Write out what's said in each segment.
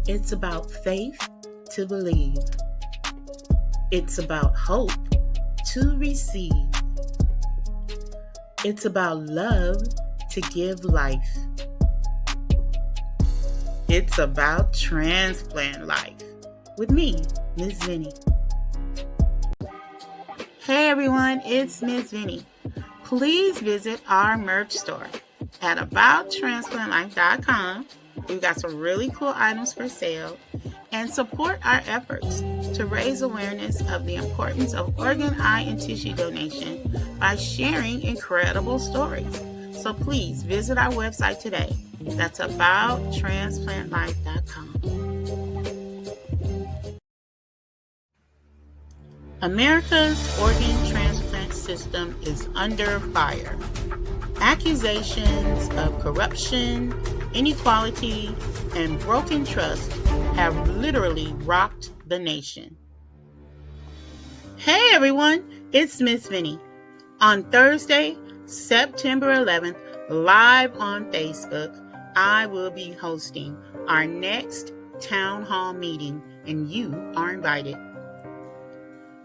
It's about faith to believe. It's about hope to receive. It's about love to give life. It's about transplant life with me, Ms. Vinnie. Hey everyone, it's Ms. Vinnie. Please visit our merch store at abouttransplantlife.com. We've got some really cool items for sale, and support our efforts to raise awareness of the importance of organ, eye, and tissue donation by sharing incredible stories. So please visit our website today. That's abouttransplantlife.com. America's organ transplant system is under fire. Accusations of corruption, inequality, and broken trust have literally rocked the nation. Hey everyone, it's Miss Vinnie. On Thursday, September 11th, live on Facebook, I will be hosting our next town hall meeting, and you are invited.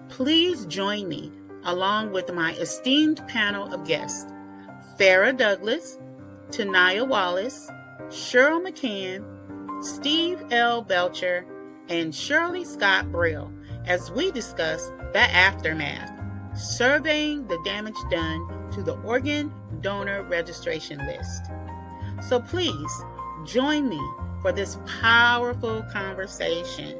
Please join me along with my esteemed panel of guests, Farrah Douglas, Tenaya Wallace, Cheryl Machan, Steve L. Belcher, and Shirley Scott-Brill, as we discuss the aftermath, surveying the damage done to the organ donor registration list. So please join me for this powerful conversation.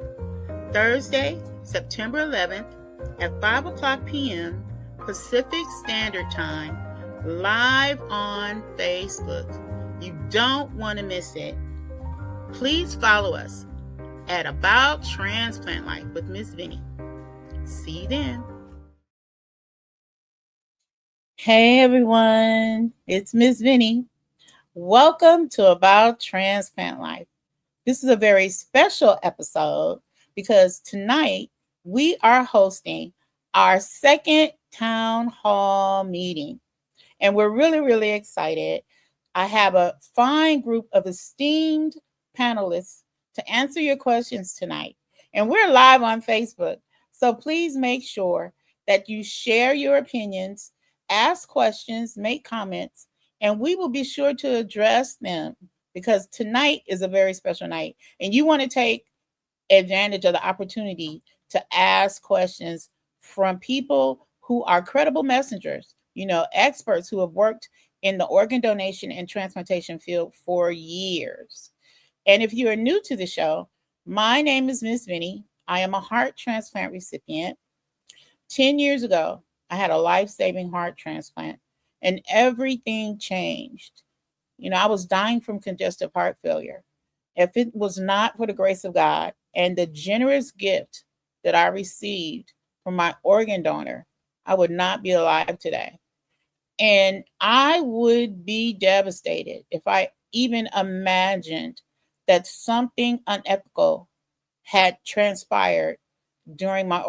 Thursday, September 11th at 5 o'clock p.m. Pacific Standard Time, live on Facebook. You don't want to miss it. Please follow us at About Transplant Life with Miss Vinnie. See you then. Hey everyone, it's Miss Vinnie. Welcome to About Transplant Life. This is a very special episode because tonight we are hosting our second town hall meeting. And we're really, really excited. I have a fine group of esteemed panelists to answer your questions tonight. And we're live on Facebook. So please make sure that you share your opinions, ask questions, make comments, and we will be sure to address them because tonight is a very special night. And you want to take advantage of the opportunity to ask questions from people who are credible messengers, experts who have worked in the organ donation and transplantation field for years. And if you are new to the show, my name is Miss Vinnie. I am a heart transplant recipient. 10 years ago, I had a life-saving heart transplant and everything changed. I was dying from congestive heart failure. If it was not for the grace of God and the generous gift that I received from my organ donor, I would not be alive today. And I would be devastated if I even imagined that something unethical had transpired during my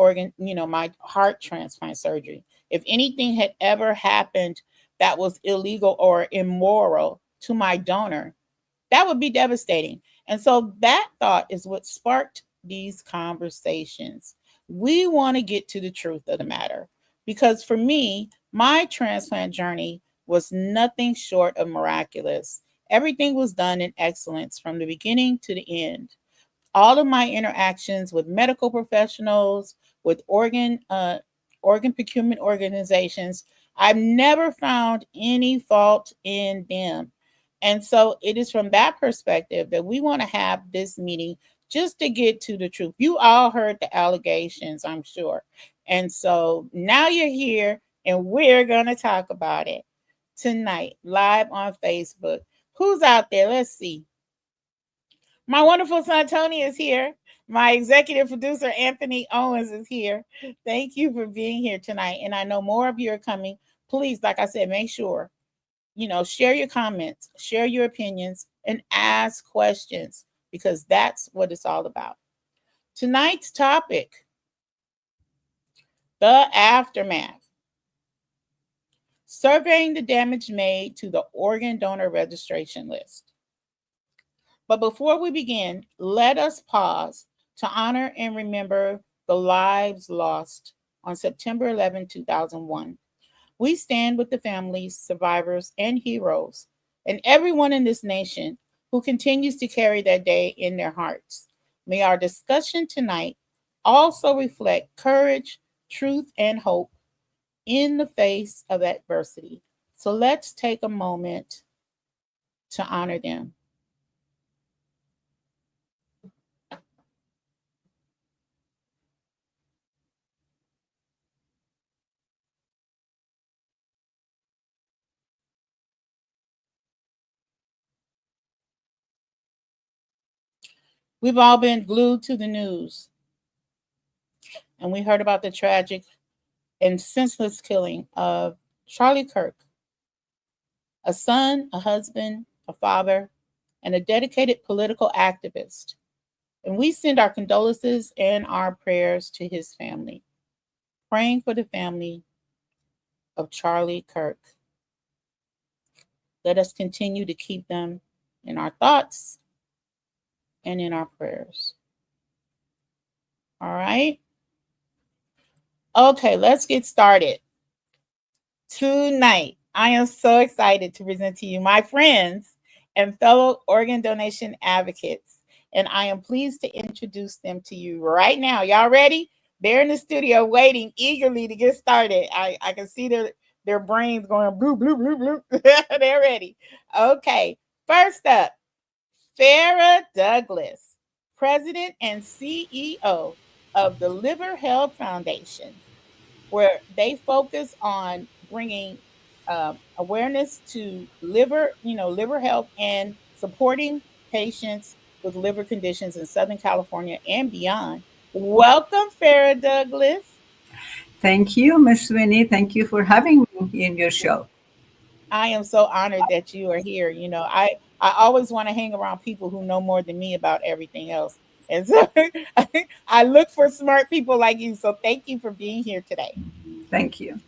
my heart transplant surgery. If anything had ever happened that was illegal or immoral to my donor, that would be devastating. And so that thought is what sparked these conversations. We want to get to the truth of the matter because for me, my transplant journey was nothing short of miraculous. Everything was done in excellence from the beginning to the end. All of my interactions with medical professionals, with organ procurement organizations, I've never found any fault in them. And so it is from that perspective that we want to have this meeting just to get to the truth. You all heard the allegations, I'm sure. And so now you're here and we're going to talk about it tonight, live on Facebook. Who's out there? Let's see. My wonderful son, Tony, is here. My executive producer, Anthony Owens, is here. Thank you for being here tonight. And I know more of you are coming. Please, like I said, make sure, share your comments, share your opinions, and ask questions because that's what it's all about. Tonight's topic, the aftermath. Surveying the damage made to the organ donor registration list. But before we begin, let us pause to honor and remember the lives lost on September 11, 2001. We stand with the families, survivors, and heroes, and everyone in this nation who continues to carry that day in their hearts. May our discussion tonight also reflect courage, truth, and hope in the face of adversity. So let's take a moment to honor them. We've all been glued to the news, and we heard about the tragic and senseless killing of Charlie Kirk, a son, a husband, a father, and a dedicated political activist. And we send our condolences and our prayers to his family, praying for the family of Charlie Kirk. Let us continue to keep them in our thoughts and in our prayers. All right. Okay, let's get started. Tonight, I am so excited to present to you my friends and fellow organ donation advocates, and I am pleased to introduce them to you right now. Y'all ready? They're in the studio waiting eagerly to get started. I can see their brains going blue, blue, blue, blue. They're ready. Okay, first up, Farrah Douglas, President and CEO of the Liver Health Foundation, where they focus on bringing awareness to liver health and supporting patients with liver conditions in Southern California and beyond. Welcome, Farrah Douglas. Thank you, Miss Vinnie. Thank you for having me in your show. I am so honored that you are here. I always want to hang around people who know more than me about everything else. And so I look for smart people like you. So thank you for being here today. Thank you.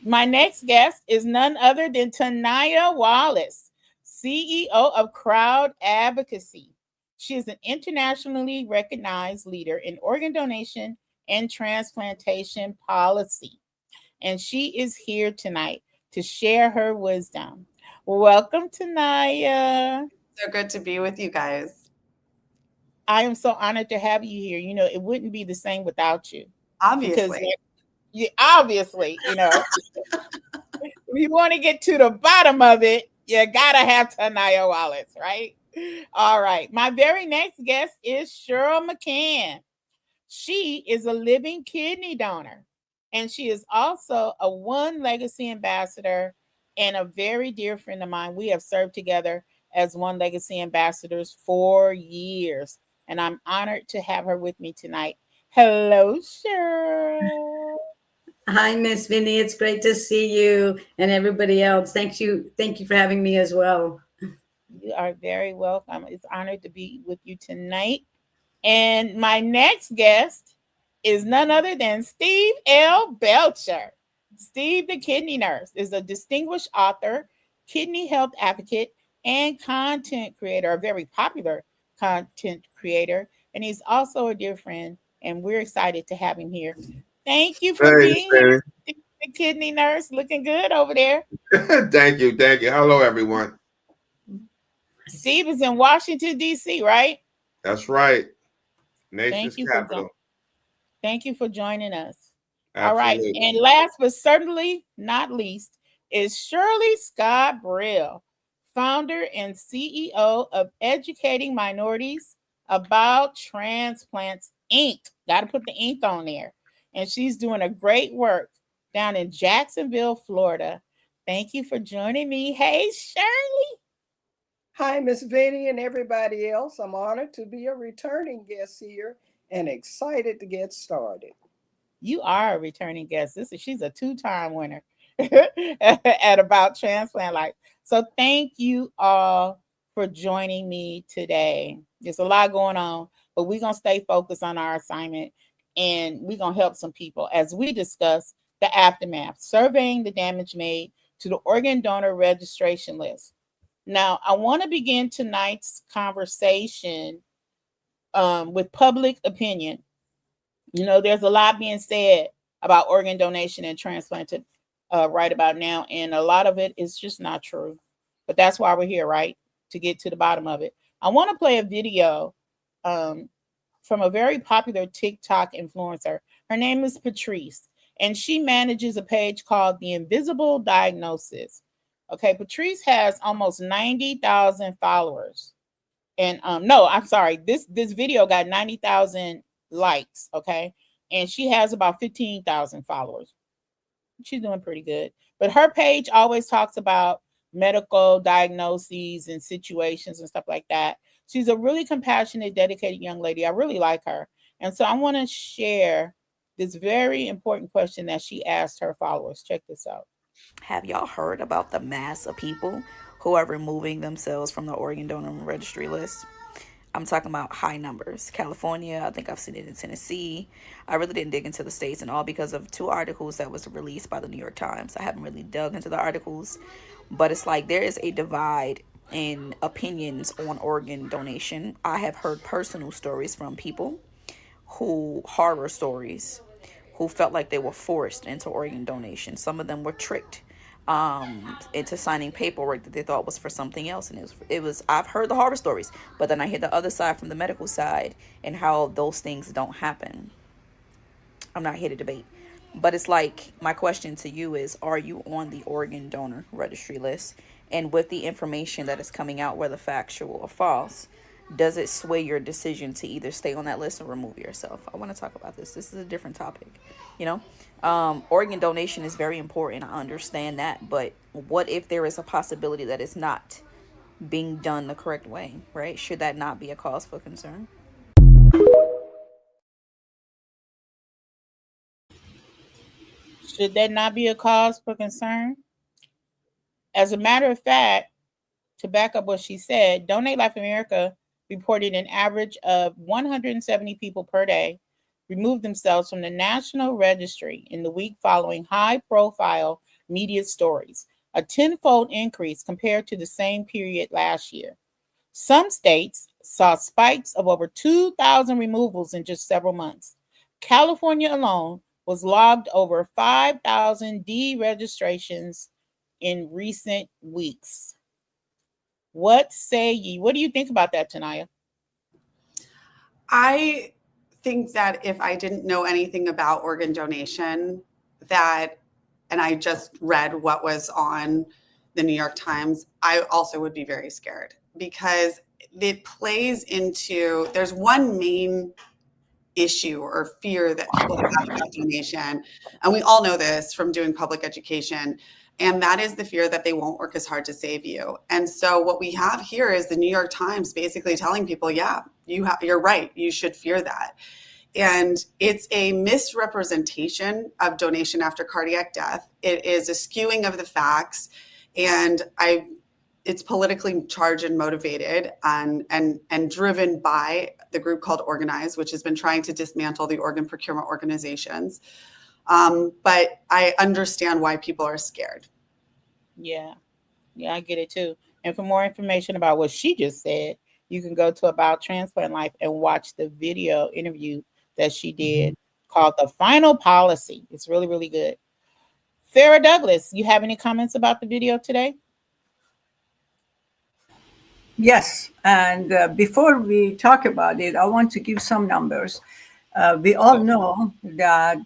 My next guest is none other than Tenaya Wallace, CEO of Crowd Advocacy. She is an internationally recognized leader in organ donation and transplantation policy, and she is here tonight to share her wisdom. Welcome, Tenaya. So good to be with you guys. I am so honored to have you here. It wouldn't be the same without you. Because Obviously. obviously, if you want to get to the bottom of it, you gotta have Tenaya Wallace, right? All right. My very next guest is Cheryl Machan. She is a living kidney donor, and she is also a One Legacy ambassador and a very dear friend of mine. We have served together as One Legacy ambassadors for years, and I'm honored to have her with me tonight. Hello, Cheryl. Hi, Miss Vinnie. It's great to see you and everybody else. Thank you. Thank you for having me as well. You are very welcome. It's honored to be with you tonight. And my next guest is none other than Steve L. Belcher. Steve, the kidney nurse, is a distinguished author, kidney health advocate, and content creator, a very popular content creator. And he's also a dear friend, and we're excited to have him here. Thank you for being here, Steve, the kidney nurse. Looking good over there. Thank you. Thank you. Hello, everyone. Steve is in Washington, D.C., right? That's right. Nation's capital. Thank you for joining us. Absolutely. All right. And last but certainly not least is Shirley Scott-Brill, founder and CEO of Educating Minorities About Transplants, Inc. Got to put the ink on there. And she's doing a great work down in Jacksonville, Florida. Thank you for joining me. Hey, Shirley. Hi, Miss Vinnie and everybody else. I'm honored to be a returning guest here and excited to get started. You are a returning guest. She's a two-time winner at About Transplant Life. So thank you all for joining me today. There's a lot going on, but we're gonna stay focused on our assignment, and we're gonna help some people as we discuss the aftermath, surveying the damage made to the organ donor registration list. Now, I want to begin tonight's conversation with public opinion. You know, there's a lot being said about organ donation and transplanted right about now, and a lot of it is just not true. But that's why we're here, right? To get to the bottom of it. I want to play a video from a very popular TikTok influencer. Her name is Patrice, and she manages a page called The Invisible Diagnosis. Okay, Patrice has almost 90,000 followers. And no, I'm sorry. This video got 90,000 likes, okay? And she has about 15,000 followers. She's doing pretty good. But her page always talks about medical diagnoses and situations and stuff like that. She's a really compassionate, dedicated young lady. I really like her. And so I want to share this very important question that she asked her followers. Check this out. Have y'all heard about the mass of people who are removing themselves from the organ donor registry list? I'm talking about high numbers. California, I think I've seen it in Tennessee. I really didn't dig into the states, and all because of 2 articles that was released by the New York Times. I haven't really dug into the articles, but it's like there is a divide in opinions on organ donation. I have heard personal stories from people horror stories, who felt like they were forced into organ donation. Some of them were tricked into signing paperwork that they thought was for something else, and it was I've heard the horror stories, but then I hear the other side from the medical side and how those things don't happen. I'm not here to debate, but it's like, my question to you is, are you on the organ donor registry list? And with the information that is coming out, whether factual or false, does it sway your decision to either stay on that list or remove yourself? I want to talk about this. This is a different topic, you know. Organ donation is very important. I understand that, but what if there is a possibility that it's not being done the correct way, right? Should that not be a cause for concern? Should that not be a cause for concern? As a matter of fact, to back up what she said, Donate Life America reported an average of 170 people per day removed themselves from the National Registry in the week following high-profile media stories, a tenfold increase compared to the same period last year. Some states saw spikes of over 2,000 removals in just several months. California alone was logged over 5,000 deregistrations in recent weeks. What say ye? What do you think about that, Tenaya? I think that if I didn't know anything about organ donation, and I just read what was on the New York Times, I also would be very scared, because it plays into, there's one main issue or fear that people have about donation, and we all know this from doing public education, and that is the fear that they won't work as hard to save you. And so what we have here is the New York Times basically telling people, yeah, you're right, you should fear that. And it's a misrepresentation of donation after cardiac death. It is a skewing of the facts, and it's politically charged and motivated and driven by the group called Organize, which has been trying to dismantle the organ procurement organizations. But I understand why people are scared. Yeah, I get it too. And for more information about what she just said, you can go to About Transplant Life and watch the video interview that she did called The Final Policy. It's really, really good. Farrah Douglas, you have any comments about the video today? Yes, and before we talk about it, I want to give some numbers. We all know that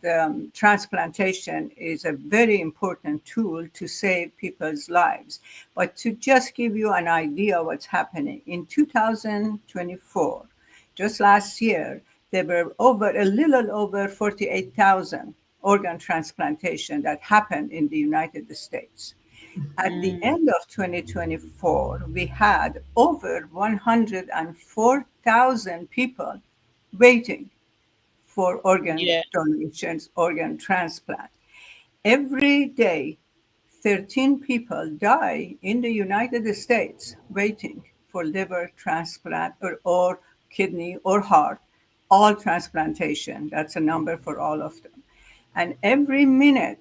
transplantation is a very important tool to save people's lives. But to just give you an idea of what's happening, in 2024, just last year, there were a little over 48,000 organ transplantation that happened in the United States. At the end of 2024, we had over 104,000 people waiting for organ donations, organ transplant. Every day, 13 people die in the United States waiting for liver transplant or kidney or heart, all transplantation. That's a number for all of them. And every minute,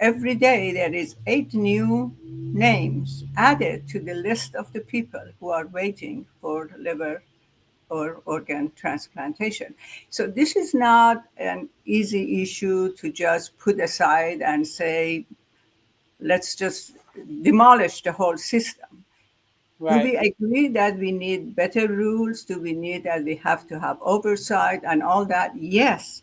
every day there is 8 new names added to the list of the people who are waiting for liver or organ transplantation. So this is not an easy issue to just put aside and say, let's just demolish the whole system. Do Right. we agree that we need better rules? Do we need that we have to have oversight and all that? Yes.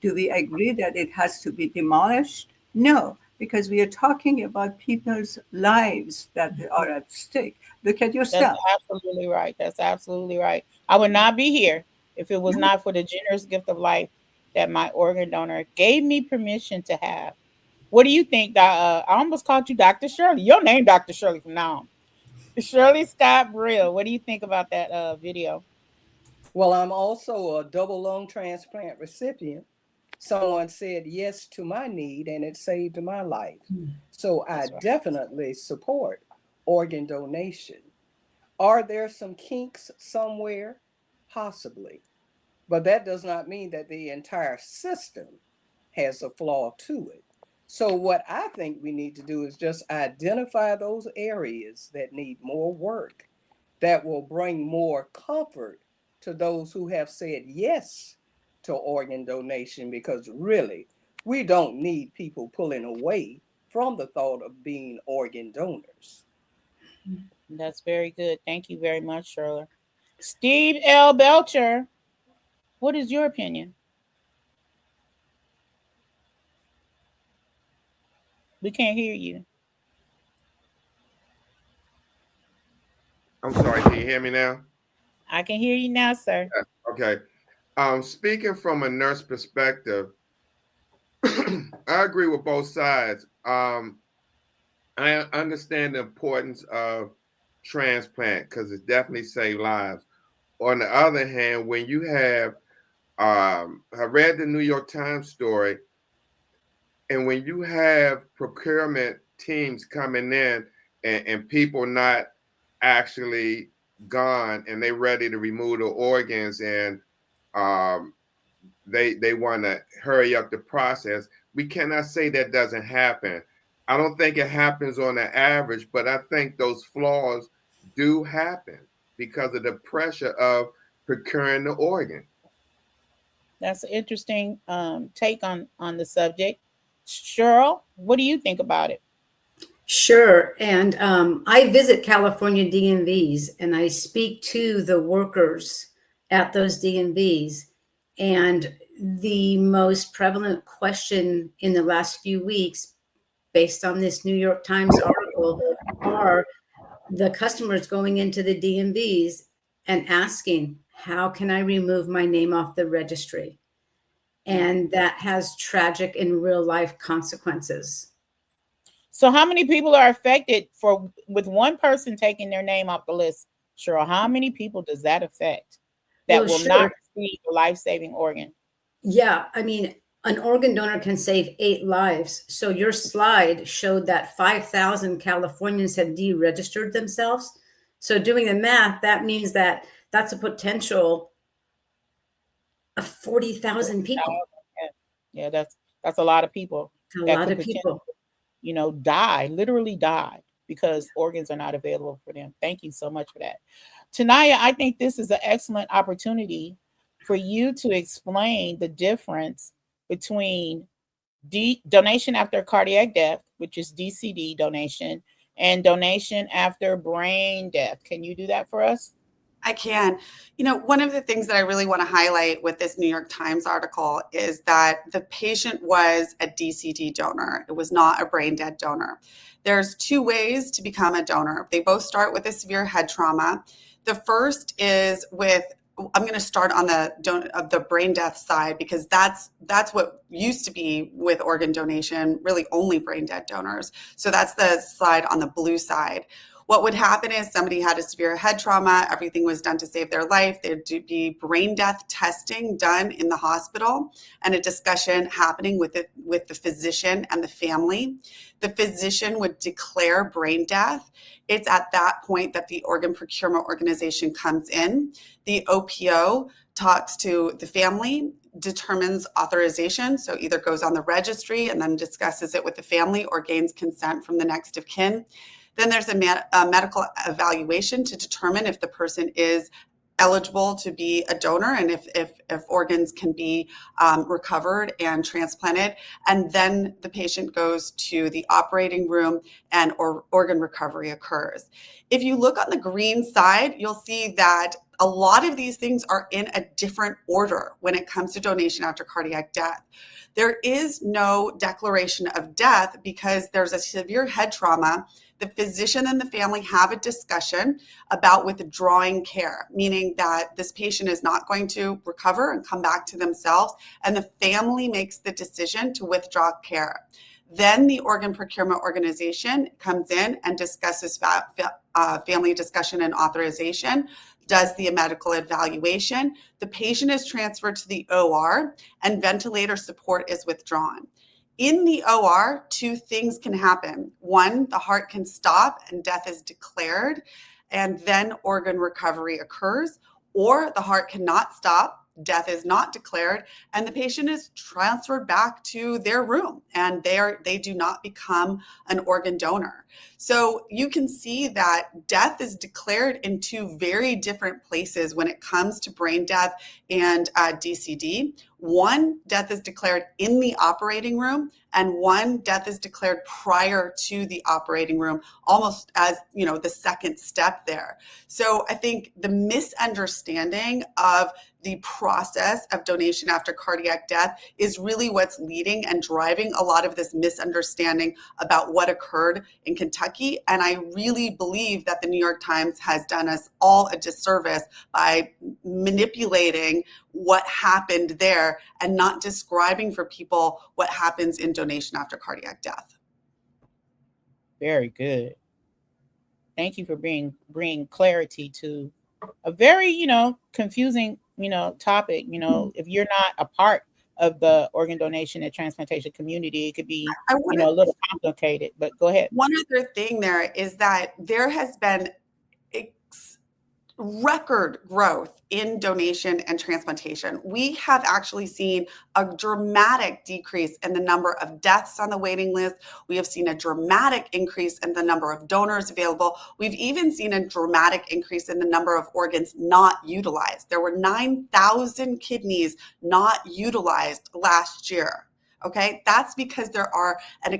Do we agree that it has to be demolished? No, because we are talking about people's lives that are at stake. Look at That's yourself. absolutely right. That's absolutely right. I would not be here if it was not for the generous gift of life that my organ donor gave me permission to have. What do you think? I almost called you Dr. Shirley. Your name, Dr. Shirley, from now on. Shirley Scott-Brill. What do you think about that video? Well, I'm also a double lung transplant recipient. Someone said yes to my need and it saved my life. So I That's right. definitely support organ donation. Are there some kinks somewhere? Possibly. But that does not mean that the entire system has a flaw to it. So, what I think we need to do is just identify those areas that need more work, that will bring more comfort to those who have said yes to organ donation, because really, we don't need people pulling away from the thought of being organ donors. That's very good. Thank you very much, Shirley. Steve L. Belcher, what is your opinion? We can't hear you. I'm sorry, can you hear me now? I can hear you now, sir. Okay. Speaking from a nurse perspective, I agree with both sides. I understand the importance of transplant because it definitely saves lives. On the other hand, when you have, I read the New York Times story, and when you have procurement teams coming in and people not actually gone and they ready to remove the organs and um, they want to hurry up the process. We cannot say that doesn't happen. I don't think it happens on the average, but I think those flaws do happen because of the pressure of procuring the organ. That's an interesting take on the subject. Cheryl, what do you think about it? Sure. And I visit California DMVs and I speak to the workers at those DMVs. And the most prevalent question in the last few weeks, based on this New York Times article, are the customers going into the DMVs and asking, how can I remove my name off the registry? And that has tragic and real life consequences. So how many people are affected with one person taking their name off the list? Cheryl, how many people does that affect that will not receive a life-saving organ? Yeah, I mean, an organ donor can save 8 lives. So your slide showed that 5,000 Californians have deregistered themselves. So doing the math, that means that that's a potential of 40,000 people. Yeah, that's a lot of people. It's a lot of people. Literally die because organs are not available for them. Thank you so much for that. Tenaya, I think this is an excellent opportunity for you to explain the difference between donation after cardiac death, which is DCD donation, and donation after brain death. Can you do that for us? I can. One of the things that I really want to highlight with this New York Times article is that the patient was a DCD donor. It was not a brain dead donor. There's 2 ways to become a donor. They both start with a severe head trauma. The first is I'm going to start on the brain death side because that's what used to be with organ donation, really only brain dead donors. So that's the slide on the blue side. What would happen is somebody had a severe head trauma, everything was done to save their life. There'd be brain death testing done in the hospital and a discussion happening with the physician and the family. The physician would declare brain death. It's at that point that the Organ Procurement Organization comes in. The OPO talks to the family, determines authorization, so either goes on the registry and then discusses it with the family or gains consent from the next of kin. Then there's a medical evaluation to determine if the person is eligible to be a donor and if organs can be recovered and transplanted. And then the patient goes to the operating room and organ recovery occurs. If you look on the green side, you'll see that a lot of these things are in a different order when it comes to donation after cardiac death. There is no declaration of death because there's a severe head trauma. The physician and the family have a discussion about withdrawing care, meaning that this patient is not going to recover and come back to themselves, and the family makes the decision to withdraw care. Then the Organ Procurement Organization comes in and discusses family discussion and authorization, does the medical evaluation. The patient is transferred to the OR and ventilator support is withdrawn. In the OR, two things can happen. One, the heart can stop and death is declared, and then organ recovery occurs, or the heart cannot stop, death is not declared, and the patient is transferred back to their room and they do not become an organ donor. So you can see that death is declared in two very different places when it comes to brain death and DCD. One, death is declared in the operating room, and one, death is declared prior to the operating room, almost as, the second step there. So I think the misunderstanding of the process of donation after cardiac death is really what's leading and driving a lot of this misunderstanding about what occurred in Kentucky. And I really believe that the New York Times has done us all a disservice by manipulating what happened there and not describing for people what happens in donation after cardiac death. Very good. Thank you for bringing clarity to a very, confusing, topic. If you're not a part of the organ donation and transplantation community, it could be, a little complicated, but go ahead. One other thing there is that there has been record growth in donation and transplantation. We have actually seen a dramatic decrease in the number of deaths on the waiting list. We have seen a dramatic increase in the number of donors available. We've even seen a dramatic increase in the number of organs not utilized. There were 9,000 kidneys not utilized last year. Okay, that's because there are a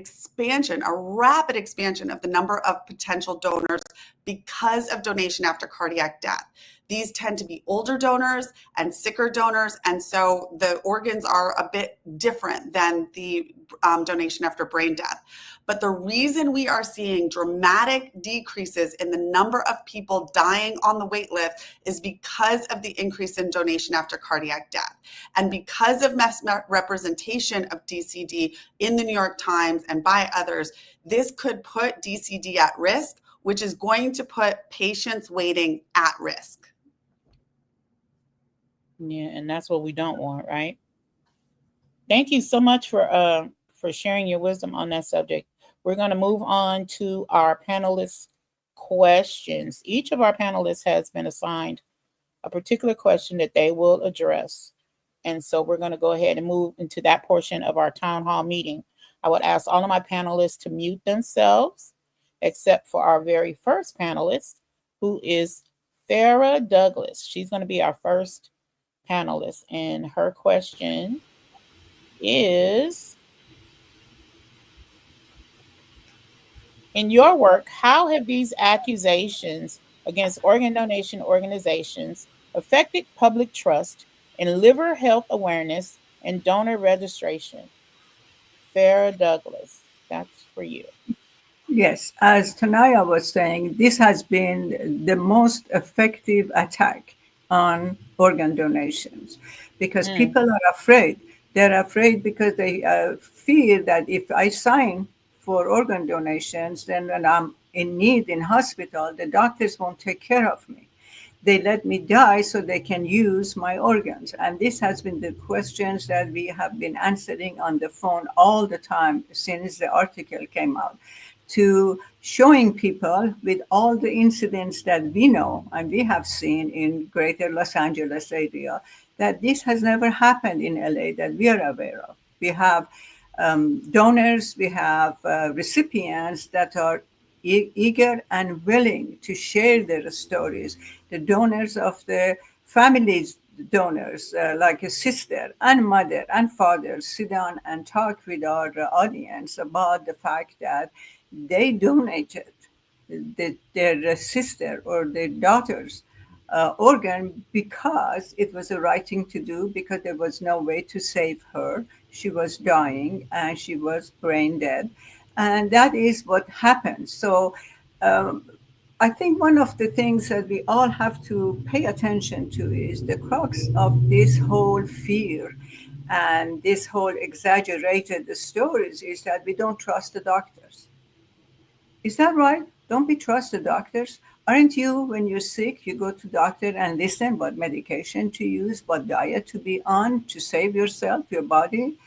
rapid expansion of the number of potential donors because of donation after cardiac death. These tend to be older donors and sicker donors, and so the organs are a bit different than the donation after brain death. But the reason we are seeing dramatic decreases in the number of people dying on the wait list is because of the increase in donation after cardiac death. And because of misrepresentation of DCD in the New York Times and by others, this could put DCD at risk, which is going to put patients waiting at risk. Yeah, and that's what we don't want, right? Thank you so much for sharing your wisdom on that subject. We're going to move on to our panelists' questions. Each of our panelists has been assigned a particular question that they will address. And so we're going to go ahead and move into that portion of our town hall meeting. I would ask all of my panelists to mute themselves, except for our very first panelist, who is Farrah Douglas. She's going to be our first panelist. And her question is, in your work, how have these accusations against organ donation organizations affected public trust in liver health awareness and donor registration? Farrah Douglas, that's for you. Yes, as Tenaya was saying, this has been the most effective attack on organ donations because people are afraid. They're afraid because they fear that if I sign for organ donations, then when I'm in need in hospital, the doctors won't take care of me. They let me die so they can use my organs. And this has been the questions that we have been answering on the phone all the time since the article came out, to showing people with all the incidents that we know and we have seen in greater Los Angeles area, that this has never happened in LA that we are aware of. We have donors, we have recipients that are eager and willing to share their stories. The donors of the families, donors like a sister and mother and father sit down and talk with our audience about the fact that they donated their sister or their daughter's organ because it was the right thing to do, because there was no way to save her. She was dying and she was brain dead. And that is what happened. So I think one of the things that we all have to pay attention to is the crux of this whole fear and this whole exaggerated stories is that we don't trust the doctors. Is that right? Don't we trust the doctors? Aren't you, when you're sick, you go to doctor and listen what medication to use, what diet to be on to save yourself, your body?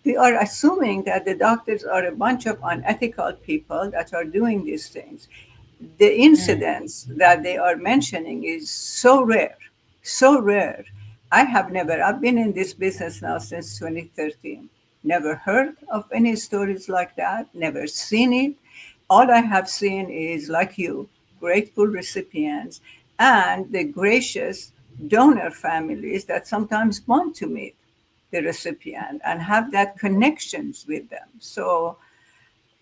We are assuming that the doctors are a bunch of unethical people that are doing these things. The incidents that they are mentioning is so rare, so rare. I've been in this business now since 2013. Never heard of any stories like that, never seen it. All I have seen is, like you, grateful recipients and the gracious donor families that sometimes want to meet the recipient and have that connections with them. So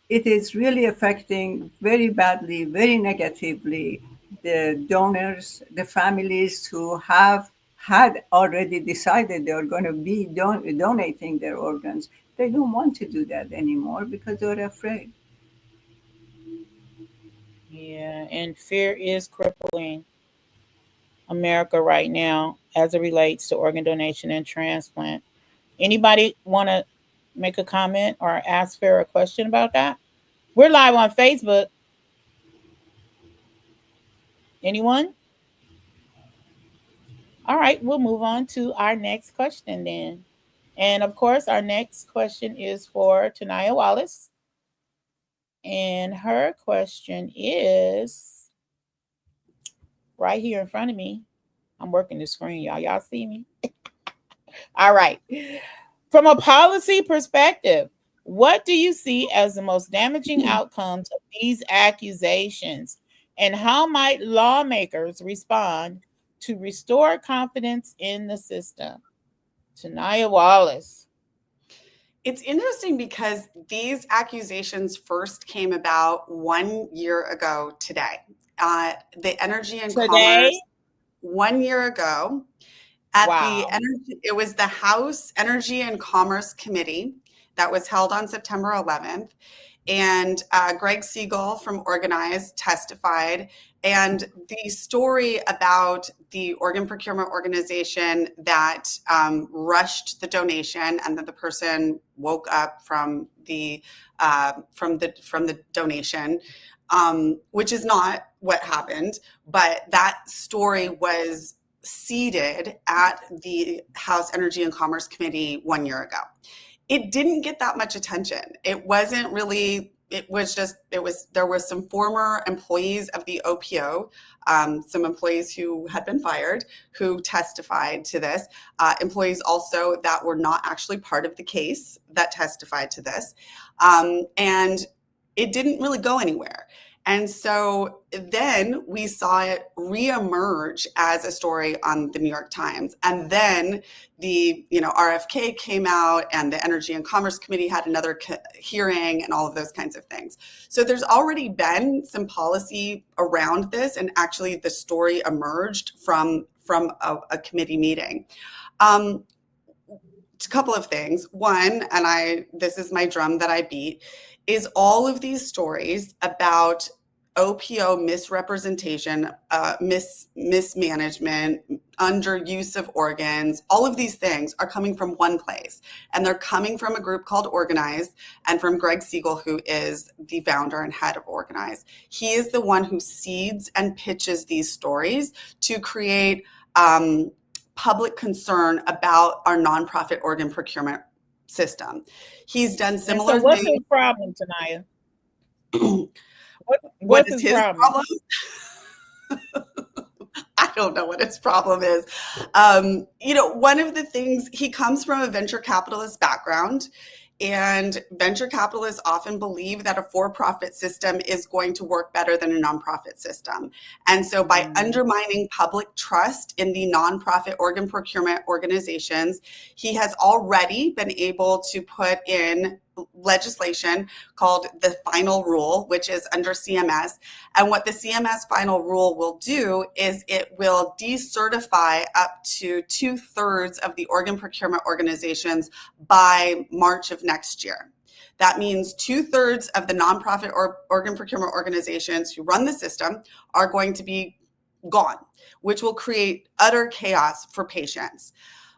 it is really affecting very badly, very negatively the donors, the families who have had already decided they are going to be donating their organs. They don't want to do that anymore because they're afraid. Yeah, and fear is crippling America right now as it relates to organ donation and transplant. Anybody want to make a comment or ask Farrah a question about that? We're live on Facebook. Anyone? All right, we'll move on to our next question then. And of course, our next question is for Tenaya Wallace. And her question is right here in front of me. I'm working the screen, y'all. Y'all see me? All right. From a policy perspective, what do you see as the most damaging outcomes of these accusations? And how might lawmakers respond to restore confidence in the system? Tenaya Wallace. It's interesting because these accusations first came about 1 year ago today. The Energy and Commerce 1 year ago at the energy, it was the House Energy and Commerce Committee that was held on September 11th. And Greg Siegel from Organize testified. And the story about the Organ Procurement Organization that rushed the donation, and that the person woke up from the donation, which is not what happened, but that story was seeded at the House Energy and Commerce Committee 1 year ago. It didn't get that much attention. It wasn't really, there was some former employees of the OPO, some employees who had been fired who testified to this, employees also that were not actually part of the case that testified to this. And it didn't really go anywhere. And so then we saw it reemerge as a story on the New York Times. And then the RFK came out, and the Energy and Commerce Committee had another hearing, and all of those kinds of things. So there's already been some policy around this, and actually the story emerged from a committee meeting. A couple of things. One, and this is my drum that I beat, is all of these stories about OPO misrepresentation, mismanagement, underuse of organs, all of these things are coming from one place. And they're coming from a group called Organize, and from Greg Siegel, who is the founder and head of Organize. He is the one who seeds and pitches these stories to create public concern about our nonprofit organ procurement system. He's done similar things. What's his problem, Tenaya? What is his problem? I don't know what his problem is. One of the things, he comes from a venture capitalist background. And venture capitalists often believe that a for-profit system is going to work better than a nonprofit system. And so by undermining public trust in the nonprofit organ procurement organizations, he has already been able to put in legislation called the final rule, which is under CMS. And what the CMS final rule will do is it will decertify up to 2/3 of the organ procurement organizations by March of next year. That means 2/3 of the nonprofit or organ procurement organizations who run the system are going to be gone, which will create utter chaos for patients.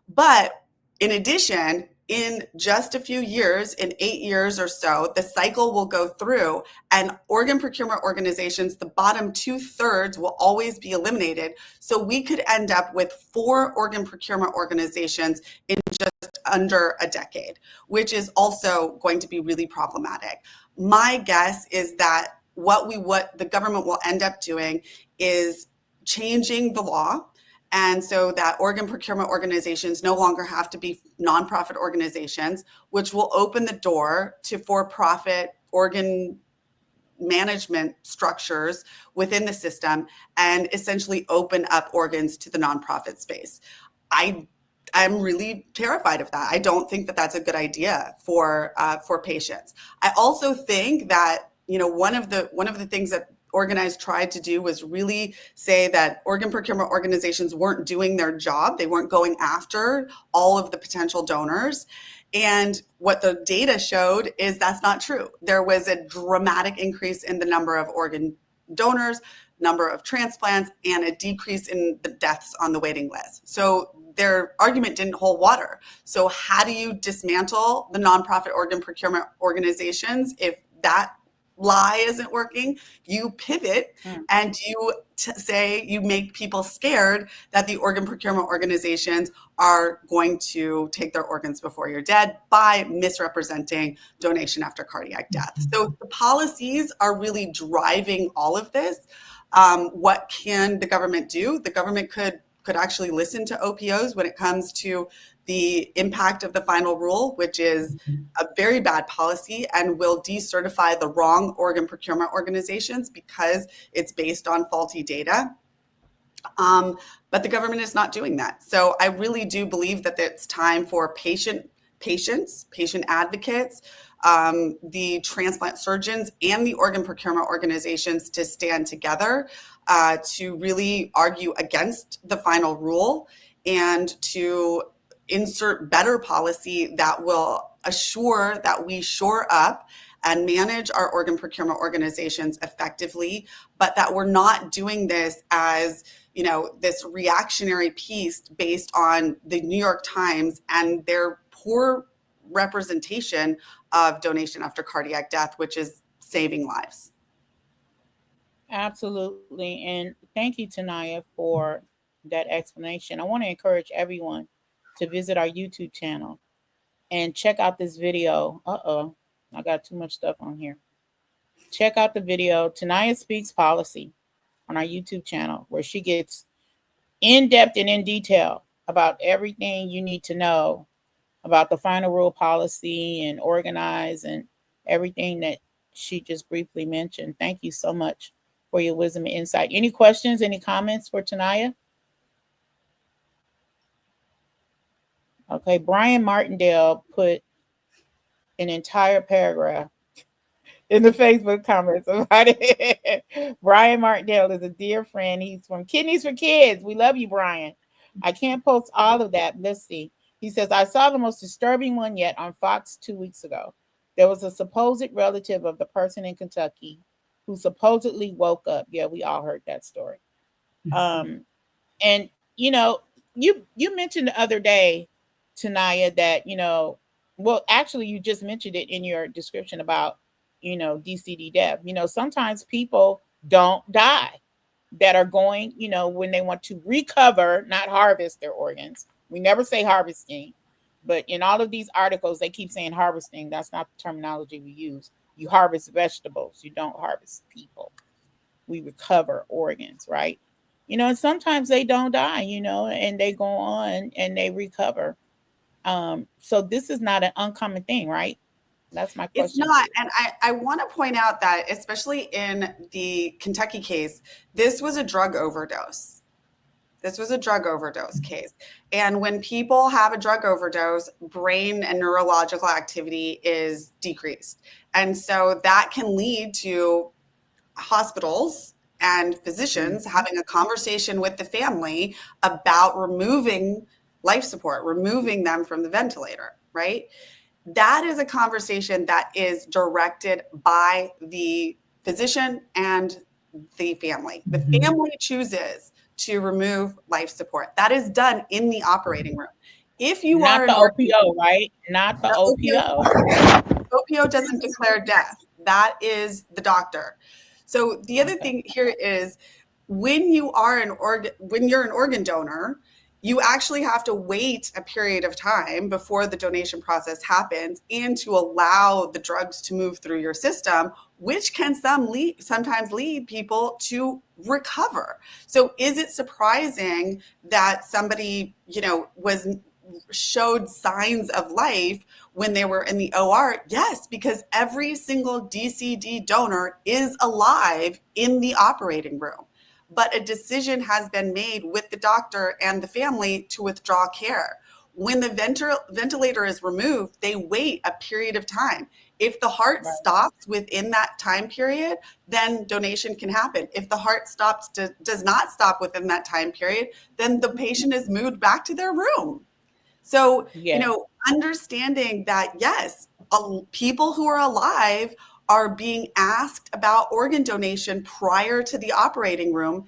But in addition, in just a few years, in 8 years or so, the cycle will go through and organ procurement organizations, the bottom 2/3 will always be eliminated. So we could end up with 4 organ procurement organizations in just under a decade, which is also going to be really problematic. My guess is that what the government will end up doing is changing the law. And so that organ procurement organizations no longer have to be nonprofit organizations, which will open the door to for-profit organ management structures within the system and essentially open up organs to the nonprofit space. I'm really terrified of that. I don't think that that's a good idea for patients. I also think that one of the things that Organize tried to do was really say that organ procurement organizations weren't doing their job. They weren't going after all of the potential donors. And what the data showed is that's not true. There was a dramatic increase in the number of organ donors, number of transplants, and a decrease in the deaths on the waiting list. So their argument didn't hold water. So how do you dismantle the nonprofit organ procurement organizations if that lie isn't working? You pivot and you say you make people scared that the organ procurement organizations are going to take their organs before you're dead by misrepresenting donation after cardiac death. So the policies are really driving all of this. What can the government do? The government could actually listen to OPOs when it comes to the impact of the final rule, which is a very bad policy and will decertify the wrong organ procurement organizations because it's based on faulty data. But the government is not doing that. So I really do believe that it's time for patient advocates, the transplant surgeons, and the organ procurement organizations to stand together to really argue against the final rule and to insert better policy that will assure that we shore up and manage our organ procurement organizations effectively, but that we're not doing this as this reactionary piece based on the New York Times and their poor representation of donation after cardiac death, which is saving lives. Absolutely. And thank you, Tenaya, for that explanation. I want to encourage everyone to visit our YouTube channel and check out this video. I got too much stuff on here. Check out the video, Tenaya Speaks Policy, on our YouTube channel, where she gets in depth and in detail about everything you need to know about the final rule policy and Organize and everything that she just briefly mentioned. Thank you so much for your wisdom and insight. Any questions, any comments for Tenaya? Okay, Brian Martindale put an entire paragraph in the Facebook comments about it. Brian Martindale is a dear friend. He's from Kidneys for Kids. We love you, Brian. I can't post all of that. Let's see. He says, I saw the most disturbing one yet on Fox 2 weeks ago. There was a supposed relative of the person in Kentucky who supposedly woke up. Yeah, we all heard that story. And, you mentioned the other day, Tenaya, that, well, actually, you just mentioned it in your description about, DCD death. Sometimes people don't die that are going, when they want to recover, not harvest their organs. We never say harvesting, but in all of these articles, they keep saying harvesting. That's not the terminology we use. You harvest vegetables. You don't harvest people. We recover organs, right? And sometimes they don't die, and they go on and they recover. So this is not an uncommon thing, right? That's my It's question to not. you. And I want to point out that, especially in the Kentucky case, this was a drug overdose. This was a drug overdose case. And when people have a drug overdose, brain and neurological activity is decreased. And so that can lead to hospitals and physicians having a conversation with the family about removing life support, removing them from the ventilator, right? That is a conversation that is directed by the physician and the family. The family chooses to remove life support. That is done in the operating room. If you Not are the an OPO, right? Not the OPO. OPO doesn't declare death. That is the doctor. So the other thing here is when you're an organ donor, you actually have to wait a period of time before the donation process happens and to allow the drugs to move through your system, which can sometimes lead people to recover. So is it surprising that somebody, showed signs of life when they were in the OR? Yes, because every single DCD donor is alive in the operating room. But a decision has been made with the doctor and the family to withdraw care. When the ventilator is removed, they wait a period of time. If the heart stops within that time period, then donation can happen. If the heart does not stop within that time period, then the patient is moved back to their room. So, Yeah. understanding that, yes, people who are alive are being asked about organ donation prior to the operating room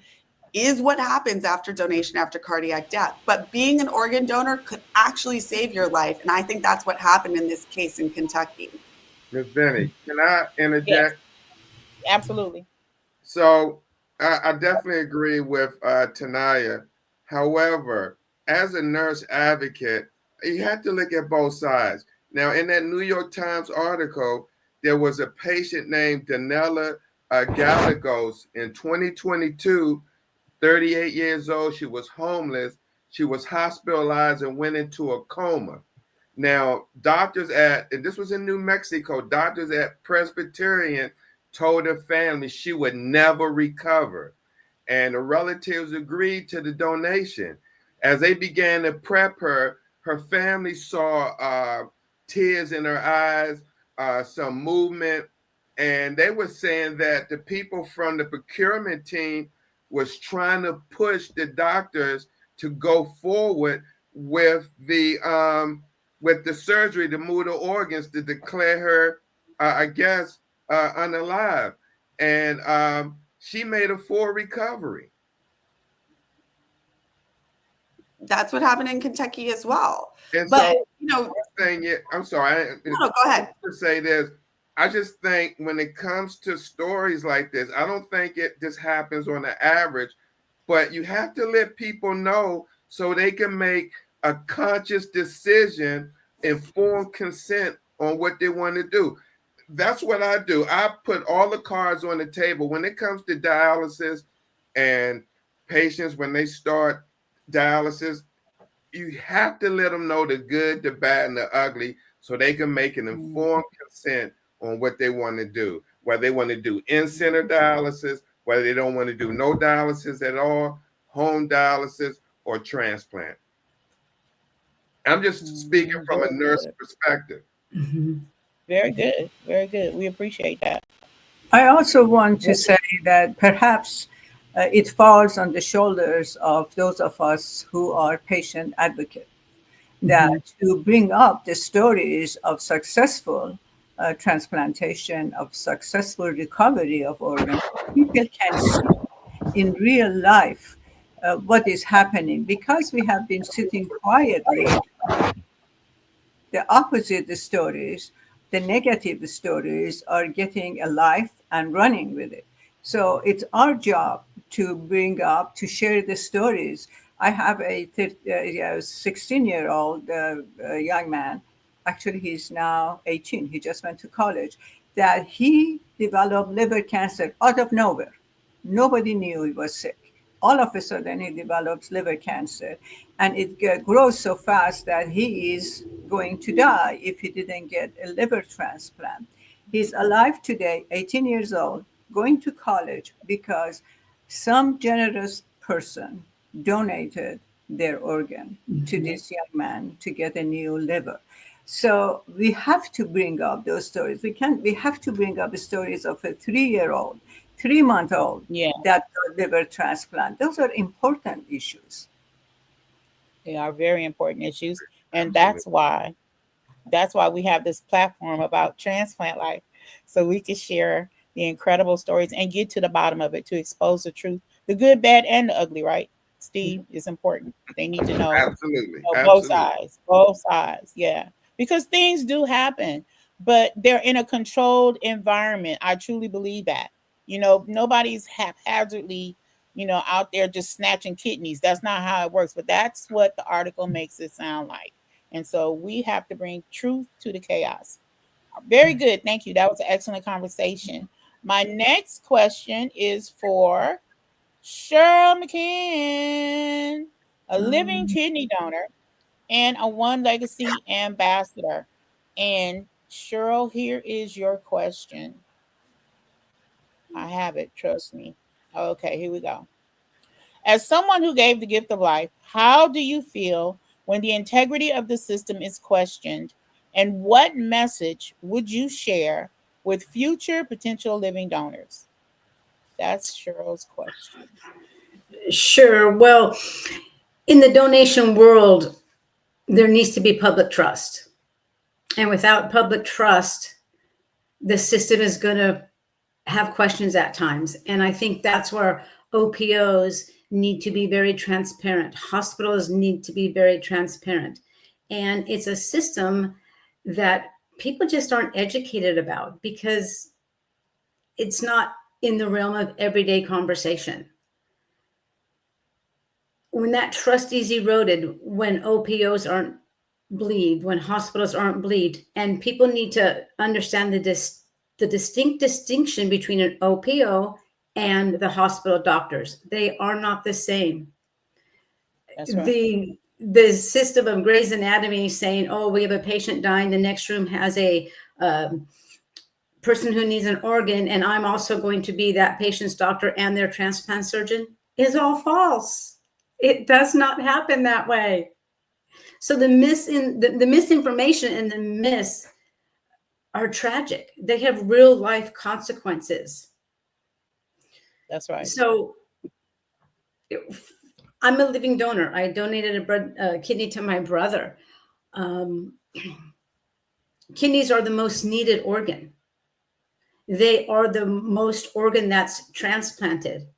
is what happens after donation, after cardiac death. But being an organ donor could actually save your life. And I think that's what happened in this case in Kentucky. Ms. Vinnie, can I Yes, interject? absolutely. So I definitely agree with Tenaya. However, as a nurse advocate, you have to look at both sides. Now, in that New York Times article, there was a patient named Danella Gallegos in 2022, 38 years old. She was homeless. She was hospitalized and went into a coma. Now, and this was in New Mexico, doctors at Presbyterian told her family she would never recover. And the relatives agreed to the donation. As they began to prep her, her family saw tears in her eyes, some movement, and they were saying that the people from the procurement team was trying to push the doctors to go forward with the surgery to move the organs to declare her, I guess, unalive. And she made a full recovery. That's what happened in Kentucky as well. And But, so, I'm sorry, no, go ahead. to say this, I just think when it comes to stories like this, I don't think it just happens on the average, but you have to let people know so they can make a conscious decision, informed consent on what they want to do. That's what I do. I put all the cards on the table when it comes to dialysis and patients when they start dialysis. You have to let them know the good, the bad, and the ugly so they can make an informed consent on what they want to do, whether they want to do in-center dialysis, whether they don't want to do no dialysis at all, home dialysis, or transplant. I'm just speaking from a nurse perspective. Very good. Very good. We appreciate that. I also want to say that perhaps it falls on the shoulders of those of us who are patient advocates that to bring up the stories of successful transplantation, of successful recovery of organs. People can see in real life what is happening because we have been sitting quietly. The opposite stories, the negative stories, are getting a life and running with it. So it's our job to bring up, to share the stories. I have a 16-year-old young man. Actually, he's now 18. He just went to college. That he developed liver cancer out of nowhere. Nobody knew he was sick. all of a sudden he develops liver cancer, and it grows so fast that he is going to die if he didn't get a liver transplant. He's alive today, 18 years old, going to college because some generous person donated their organ to this young man to get a new liver. So we have to bring up those stories. We have to bring up the stories of a 3-year-old, 3-month-old Yeah, that got liver transplant. Those are important issues. they are very important issues. And Absolutely. that's why we have this platform about transplant life, so we can share the incredible stories and get to the bottom of it, to expose the truth, the good, bad, and the ugly, right? Steve, is important. They need to know, Absolutely. both Absolutely. sides, both sides. Yeah, because things do happen, but they're in a controlled environment. I truly believe that. Nobody's haphazardly, out there just snatching kidneys. That's not how it works, but that's what the article makes it sound like. And so we have to bring truth to the chaos. Very good. Thank you. That was an excellent conversation. My next question is for Cheryl McCann, a living kidney donor and a One Legacy ambassador. And Cheryl, here is your question. I have it, trust me. Okay, here we go. As someone who gave the gift of life, how do you feel when the integrity of the system is questioned? And what message would you share with future potential living donors? That's Cheryl's question. Sure. Well, in the donation world, there needs to be public trust. And without public trust, the system is going to have questions at times. And I think that's where OPOs need to be very transparent. Hospitals need to be very transparent. And it's a system that people just aren't educated about because it's not in the realm of everyday conversation. When that trust is eroded, when OPOs aren't believed, when hospitals aren't believed, and people need to understand the distinct distinction between an OPO and the hospital doctors. They are not the same. That's right. The system of Grey's Anatomy saying, oh, we have a patient dying, the next room has a person who needs an organ, and I'm also going to be that patient's doctor and their transplant surgeon, is all false. It does not happen that way. So the misinformation and the myths are tragic. They have real life consequences. That's right. So I'm a living donor. I donated a kidney to my brother. Kidneys are the most needed organ. They are the most organ that's transplanted.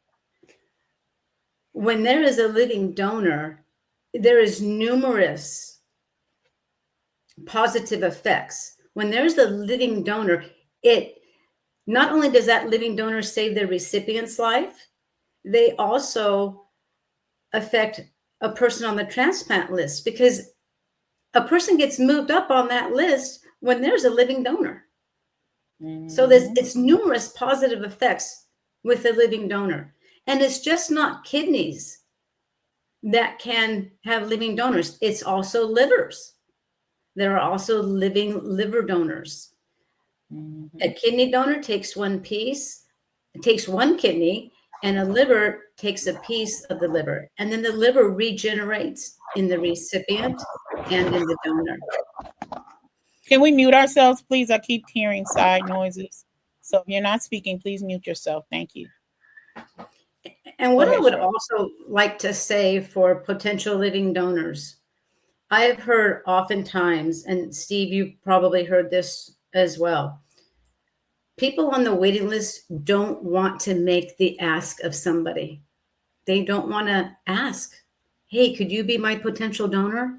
When there is a living donor, there is numerous positive effects. When there's a living donor, it not only does that living donor save the recipient's life, they also affect a person on the transplant list, because a person gets moved up on that list when there's a living donor. So it's numerous positive effects with a living donor. And it's just not kidneys that can have living donors. It's also livers. There are also living liver donors. A kidney donor takes one piece, takes one kidney, and a liver takes a piece of the liver. And then the liver regenerates in the recipient and in the donor. Can we mute ourselves, please? I keep hearing side noises. So if you're not speaking, please mute yourself. Thank you. And what I would also like to say for potential living donors, I've heard oftentimes, and Steve, you've probably heard this as well, people on the waiting list don't want to make the ask of somebody. They don't want to ask, hey, could you be my potential donor?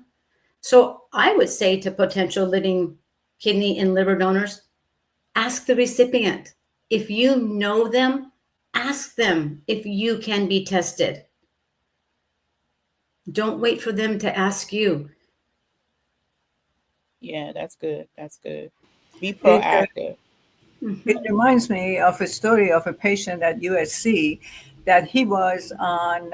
So I would say to potential living kidney and liver donors, ask the recipient. If you know them, ask them if you can be tested. Don't wait for them to ask you. Yeah, that's good. That's good. Be proactive. It reminds me of a story of a patient at USC that he was on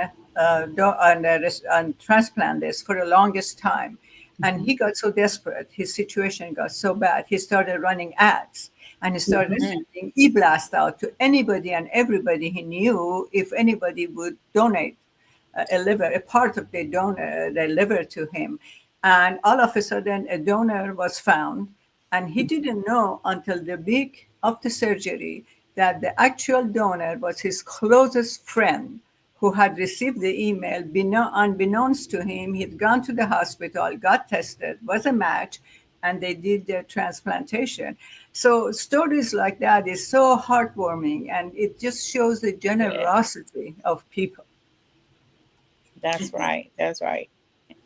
transplant list for the longest time. And he got so desperate, his situation got so bad, he started running ads and he started sending e-blast out to anybody and everybody he knew if anybody would donate a liver, a part of their liver to him. And all of a sudden, a donor was found, and he didn't know until the week of the surgery that the actual donor was his closest friend who had received the email. Unbeknownst to him, he'd gone to the hospital, got tested, was a match, and they did their transplantation. So stories like that is so heartwarming, and it just shows the generosity of people. That's right. That's right.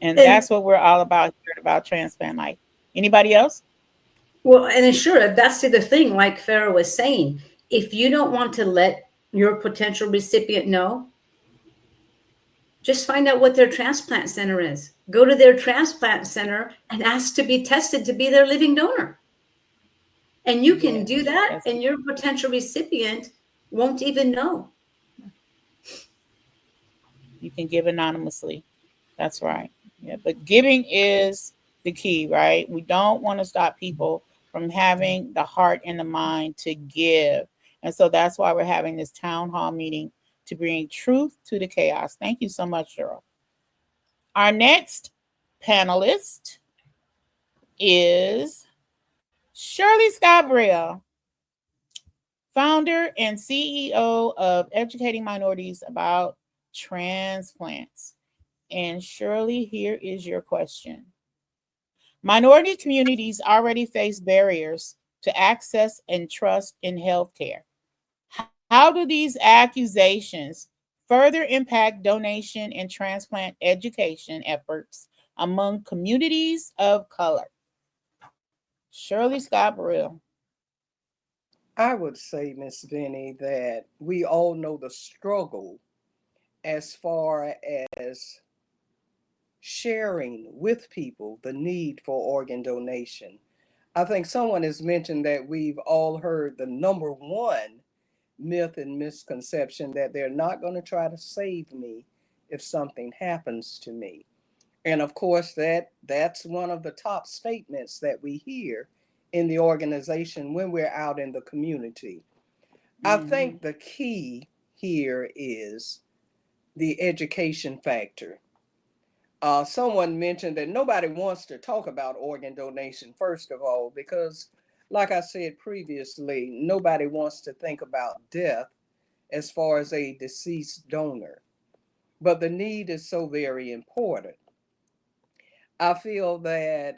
And And that's what we're all about here about Transplant Life. Anybody else? well, and sure, that's the thing, like Farrah was saying, if you don't want to let your potential recipient know, just find out what their transplant center is. Go to their transplant center and ask to be tested to be their living donor. And you can Yes, do that, that's and your potential recipient won't even know. you can give anonymously. That's right. Yeah, but giving is the key, right? We don't want to stop people from having the heart and the mind to give. And so that's why we're having this town hall meeting to bring truth to the chaos. Thank you so much, Cheryl. Our next panelist is Shirley Scott-Brill, founder and CEO of Educating Minorities About Transplants. And Shirley, here is your question. Minority communities already face barriers to access and trust in healthcare. How do these accusations further impact donation and transplant education efforts among communities of color? Shirley Scott-Brill. I would say, Miss Vinnie, that we all know the struggle as far as sharing with people the need for organ donation. I think someone has mentioned that we've all heard the number one myth and misconception that they're not going to try to save me if something happens to me. And of course, that's one of the top statements that we hear in the organization when we're out in the community. I Mm-hmm. think the key here is the education factor. Someone mentioned that nobody wants to talk about organ donation, first of all, because, like I said previously, nobody wants to think about death as far as a deceased donor. But the need is so very important. I feel that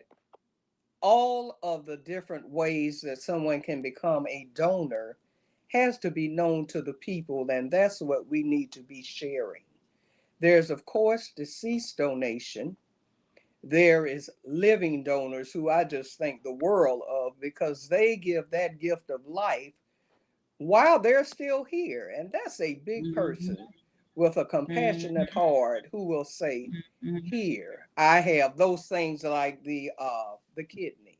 all of the different ways that someone can become a donor has to be known to the people, and that's what we need to be sharing. There's, of course, deceased donation. There is living donors who I just think the world of because they give that gift of life while they're still here. And that's a big Mm-hmm. person with a compassionate heart who will say, here, I have those things like the kidney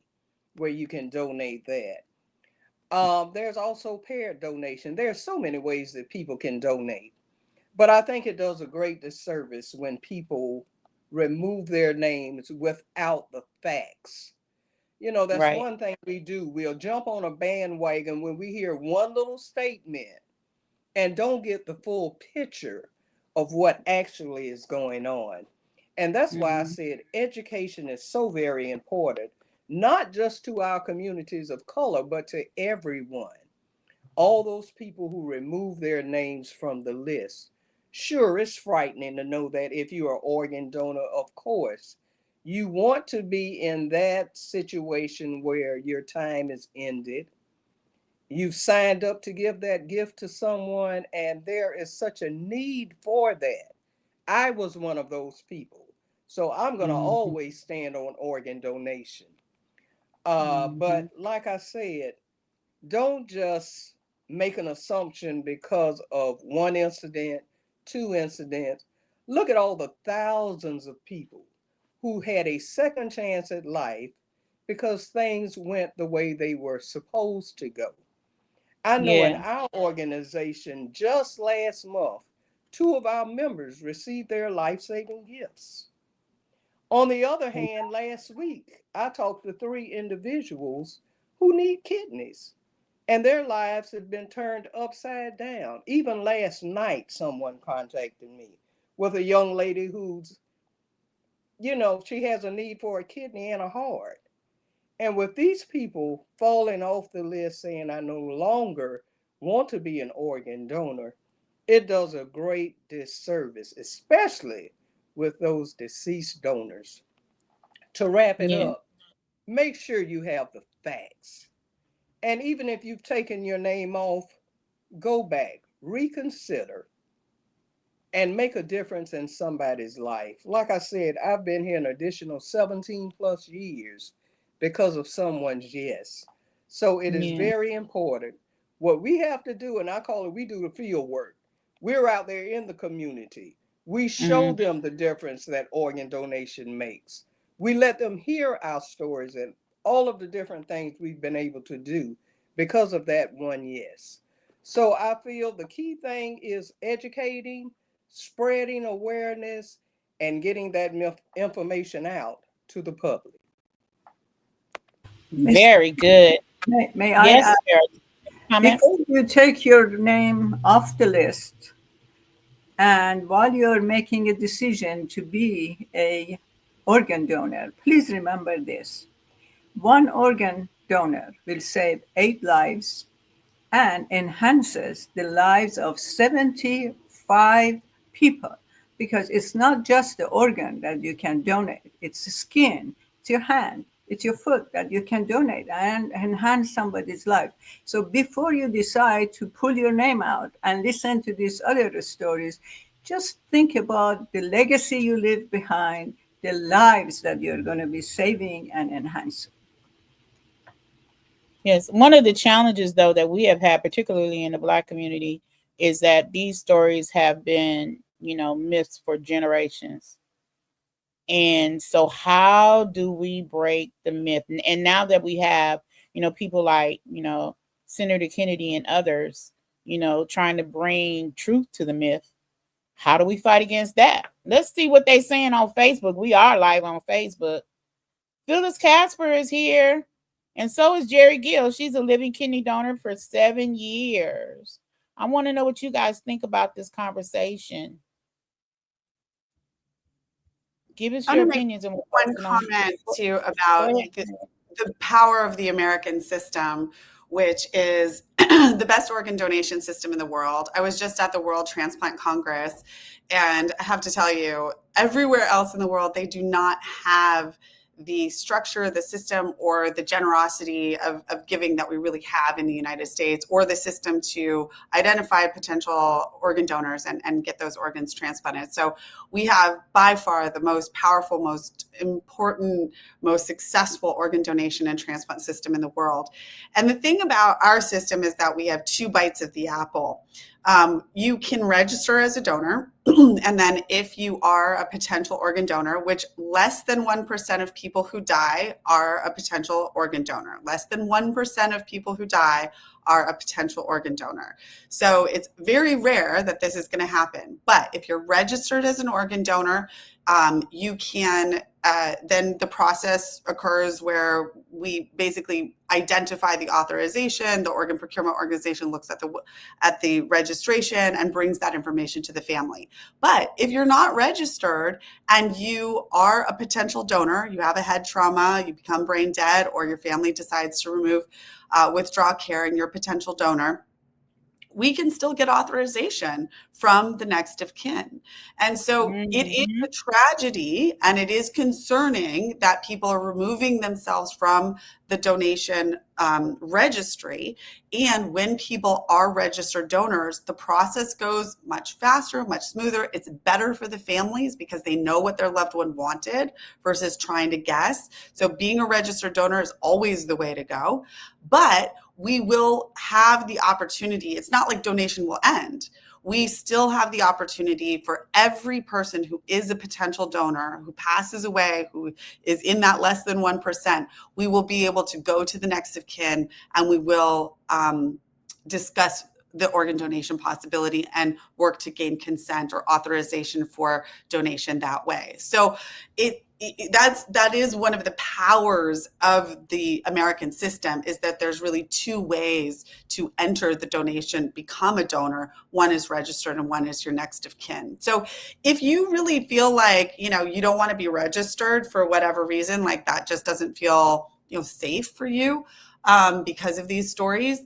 where you can donate that. There's also parent donation. There's so many ways that people can donate. But I think it does a great disservice when people remove their names without the facts. You know, that's Right. one thing we do. We'll jump on a bandwagon when we hear one little statement and don't get the full picture of what actually is going on. And that's why I Mm-hmm. said education is so very important, not just to our communities of color, but to everyone. All those people who remove their names from the list. Sure, it's frightening to know that if you're an organ donor, of course, you want to be in that situation where your time is ended. You've signed up to give that gift to someone, and there is such a need for that. I was one of those people. So I'm going to Mm-hmm. always stand on organ donation. Mm-hmm. But like I said, don't just make an assumption because of one incident, two incidents. Look at all the thousands of people who had a second chance at life because things went the way they were supposed to go. I know in Yeah. our organization just last month, 2 of our members received their life-saving gifts. On the other hand, last week, I talked to 3 individuals who need kidneys, and their lives have been turned upside down. Even last night, someone contacted me with a young lady who's, she has a need for a kidney and a heart. And with these people falling off the list saying, I no longer want to be an organ donor, it does a great disservice, especially with those deceased donors. To wrap it up, make sure you have the facts. And even if you've taken your name off, go back, reconsider, and make a difference in somebody's life. Like I said, I've been here an additional 17 plus years because of someone's yes. So it is very important. What we have to do, and I call it, we do the field work. We're out there in the community. We show them the difference that organ donation makes. We let them hear our stories and all of the different things we've been able to do because of that one yes. So I feel the key thing is educating, spreading awareness, and getting that information out to the public. Very good. May I Yes, add, comment? before you take your name off the list, and while you're making a decision to be a organ donor, please remember this. 1 organ donor will save 8 lives and enhances the lives of 75 people, because it's not just the organ that you can donate, it's the skin, it's your hand, it's your foot that you can donate and enhance somebody's life. So before you decide to pull your name out and listen to these other stories, just think about the legacy you leave behind, the lives that you're going to be saving and enhancing. Yes, one of the challenges, though, that we have had, particularly in the Black community, is that these stories have been, myths for generations. And so, how do we break the myth? And now that we have, people like, Senator Kennedy and others, trying to bring truth to the myth, how do we fight against that? Let's see what they're saying on Facebook. We are live on Facebook. Phyllis Casper is here. And so is Jerry Gill. She's a living kidney donor for 7 years. I want to know what you guys think about this conversation. Give us your opinions. And one comment too about the power of the American system, which is the best organ donation system in the world. I was just at the World Transplant Congress, and I have to tell you, everywhere else in the world, they do not have the structure, the system, or the generosity of giving that we really have in the United States, or the system to identify potential organ donors and get those organs transplanted. So we have by far the most powerful, most important, most successful organ donation and transplant system in the world. And the thing about our system is that we have 2 bites of the apple. You can register as a donor, and then if you are a potential organ donor, which less than 1% of people who die are a potential organ donor, less than 1% of people who die are a potential organ donor. So it's very rare that this is going to happen. But if you're registered as an organ donor, you can, then the process occurs where we basically identify the authorization. The Organ Procurement Organization looks at the registration and brings that information to the family. But if you're not registered and you are a potential donor, you have a head trauma, you become brain dead, or your family decides to withdraw care and you're a potential donor, we can still get authorization from the next of kin. And so it is a tragedy, and it is concerning that people are removing themselves from the donation registry. And when people are registered donors, the process goes much faster, much smoother. It's better for the families because they know what their loved one wanted versus trying to guess. So being a registered donor is always the way to go. But we will have the opportunity. It's not like donation will end. We still have the opportunity for every person who is a potential donor, who passes away, who is in that less than 1%, we will be able to go to the next of kin, and we will discuss the organ donation possibility and work to gain consent or authorization for donation that way. So that is one of the powers of the American system, is that there's really two ways to enter the donation, become a donor. One is registered and one is your next of kin. So if you really feel like, you don't want to be registered for whatever reason, like that just doesn't feel, safe for you because of these stories,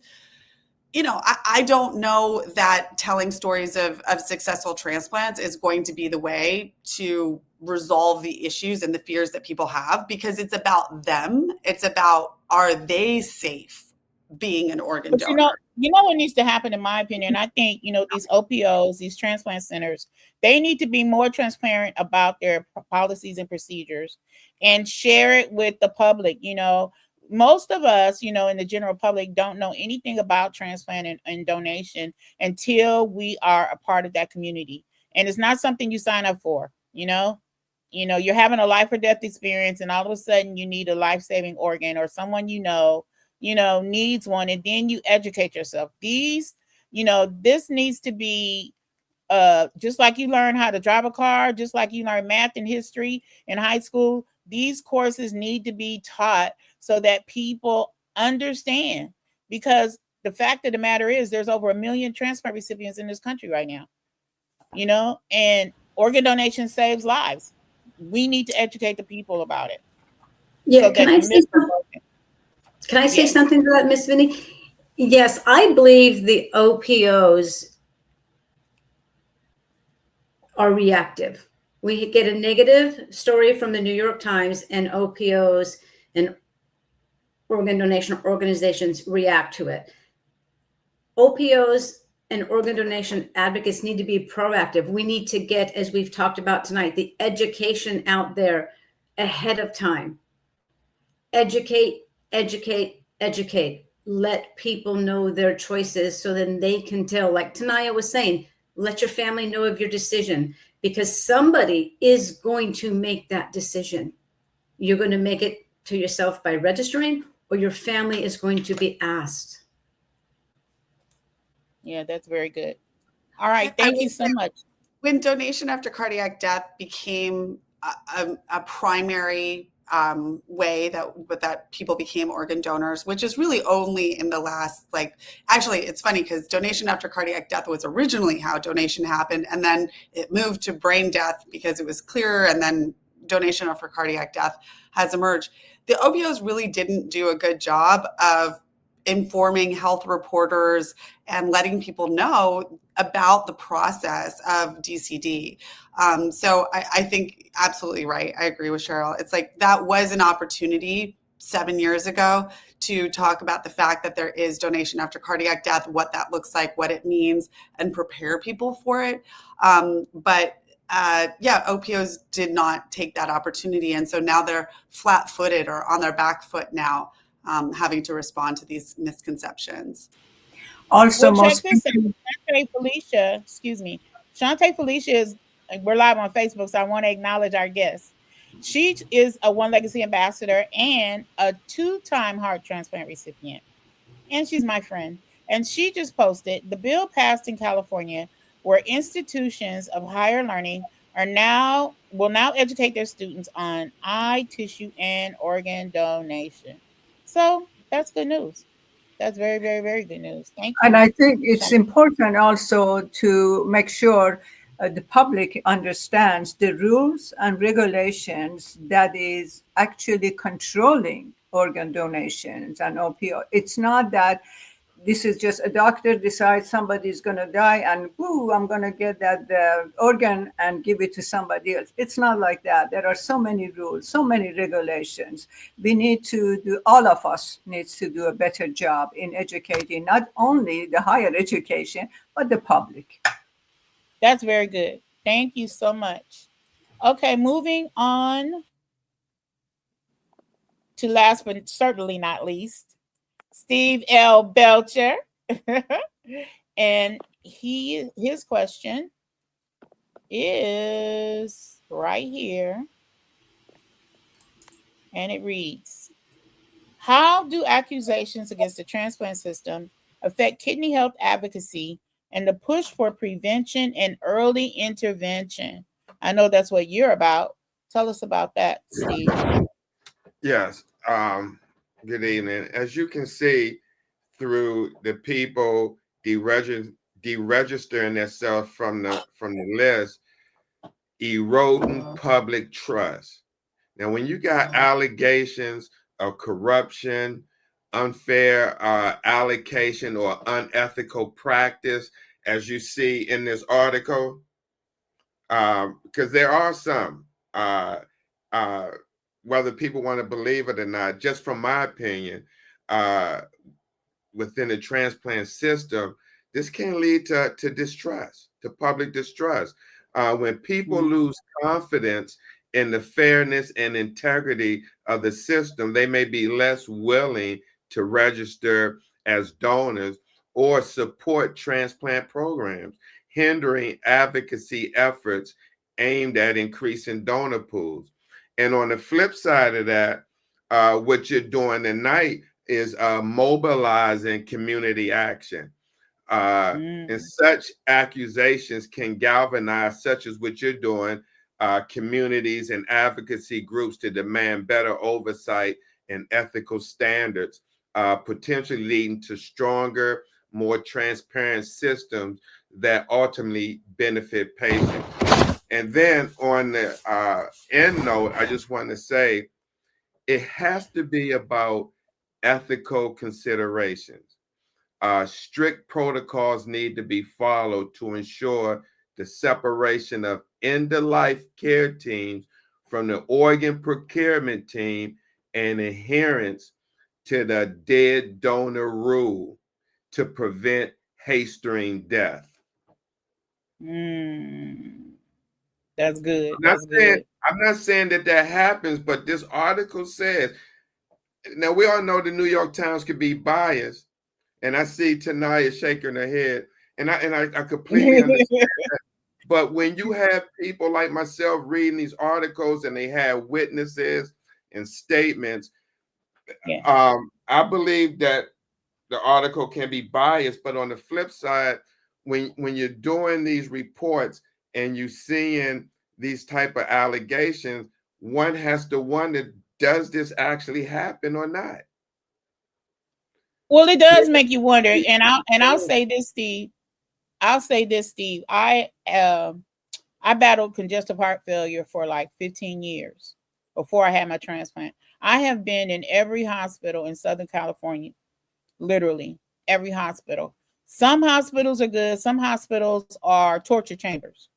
I don't know that telling stories of successful transplants is going to be the way to resolve the issues and the fears that people have, because it's about them. It's about, are they safe being an organ But donor? What needs to happen, in my opinion, I think, these OPOs, these transplant centers, they need to be more transparent about their policies and procedures and share it with the public. Most of us, in the general public, don't know anything about transplant and donation until we are a part of that community. And it's not something you sign up for, you're having a life or death experience, and all of a sudden you need a life-saving organ, or someone needs one, and then you educate yourself. This needs to be just like you learn how to drive a car, just like you learn math and history in high school. These courses need to be taught so that people understand, because the fact of the matter is there's over 1 million transplant recipients in this country right now, and organ donation saves lives. We need to educate the people about it. Yeah, so can I say something? Can I say something to that, Miss Vinnie? Yes, I believe the OPOs are reactive. We get a negative story from the New York Times, and OPOs and organ donation organizations react to it. OPOs and organ donation advocates need to be proactive. We need to get, as we've talked about tonight, the education out there ahead of time. Educate, educate, educate. Let people know their choices so then they can tell, like Tenaya was saying, let your family know of your decision, because somebody is going to make that decision. You're going to make it to yourself by registering, or your family is going to be asked. Yeah, that's very good. All right. Thank you so much. When donation after cardiac death became a primary way that people became organ donors, which is really only in the last, actually, it's funny because donation after cardiac death was originally how donation happened, and then it moved to brain death because it was clearer, and then donation after cardiac death has emerged. The OPOs really didn't do a good job of informing health reporters and letting people know about the process of DCD. So I think absolutely right. I agree with Cheryl. It's like that was an opportunity 7 years ago to talk about the fact that there is donation after cardiac death, what that looks like, what it means, and prepare people for it. But OPOs did not take that opportunity. And so now they're flat-footed or on their back foot now, having to respond to these misconceptions. Also, well, check this out. Shantae Felicia is, we're live on Facebook, so I want to acknowledge our guest. She is a One Legacy ambassador and a 2-time heart transplant recipient. And she's my friend. And she just posted, the bill passed in California where institutions of higher learning will now educate their students on eye tissue and organ donation. So that's good news. That's very, very, very good news. Thank you. And I think it's important also to make sure the public understands the rules and regulations that is actually controlling organ donations and OPO. It's not that this is just a doctor decides somebody's going to die and, woo, I'm going to get that organ and give it to somebody else. It's not like that. There are so many rules, so many regulations. We need to do, all of us needs to do a better job in educating not only the higher education, but the public. That's very good. Thank you so much. Okay, moving on to last but certainly not least, Steve L. Belcher. And his question is right here. And it reads, how do accusations against the transplant system affect kidney health advocacy and the push for prevention and early intervention. I know that's what you're about. Tell us about that, Steve. Yes. Good evening. As you can see through the people deregistering themselves from the list, eroding public trust. Now, when you got allegations of corruption, unfair allocation, or unethical practice, as you see in this article, because there are some, uh, whether people want to believe it or not, just from my opinion, within the transplant system, this can lead to distrust, to public distrust. When people lose confidence in the fairness and integrity of the system, they may be less willing to register as donors or support transplant programs, hindering advocacy efforts aimed at increasing donor pools. And on the flip side of that, what you're doing tonight is mobilizing community action. And such accusations can galvanize, such as what you're doing, communities and advocacy groups to demand better oversight and ethical standards, potentially leading to stronger, more transparent systems that ultimately benefit patients. And then on the end note, I just want to say it has to be about ethical considerations. Strict protocols need to be followed to ensure the separation of end-of-life care teams from the organ procurement team and adherence to the dead donor rule to prevent hastering death. That's good. I'm not saying that happens, but this article says, now we all know the New York Times could be biased, and I see Tenaya shaking her head, and I completely understand that. But when you have people like myself reading these articles and they have witnesses and statements, I believe that the article can be biased. But on the flip side, when you're doing these reports and you're seeing these type of allegations, one has to wonder, does this actually happen or not? Well, it does make you wonder, and I'll say this, Steve. I battled congestive heart failure for like 15 years before I had my transplant. I have been in every hospital in Southern California, literally every hospital. Some hospitals are good. Some hospitals are torture chambers.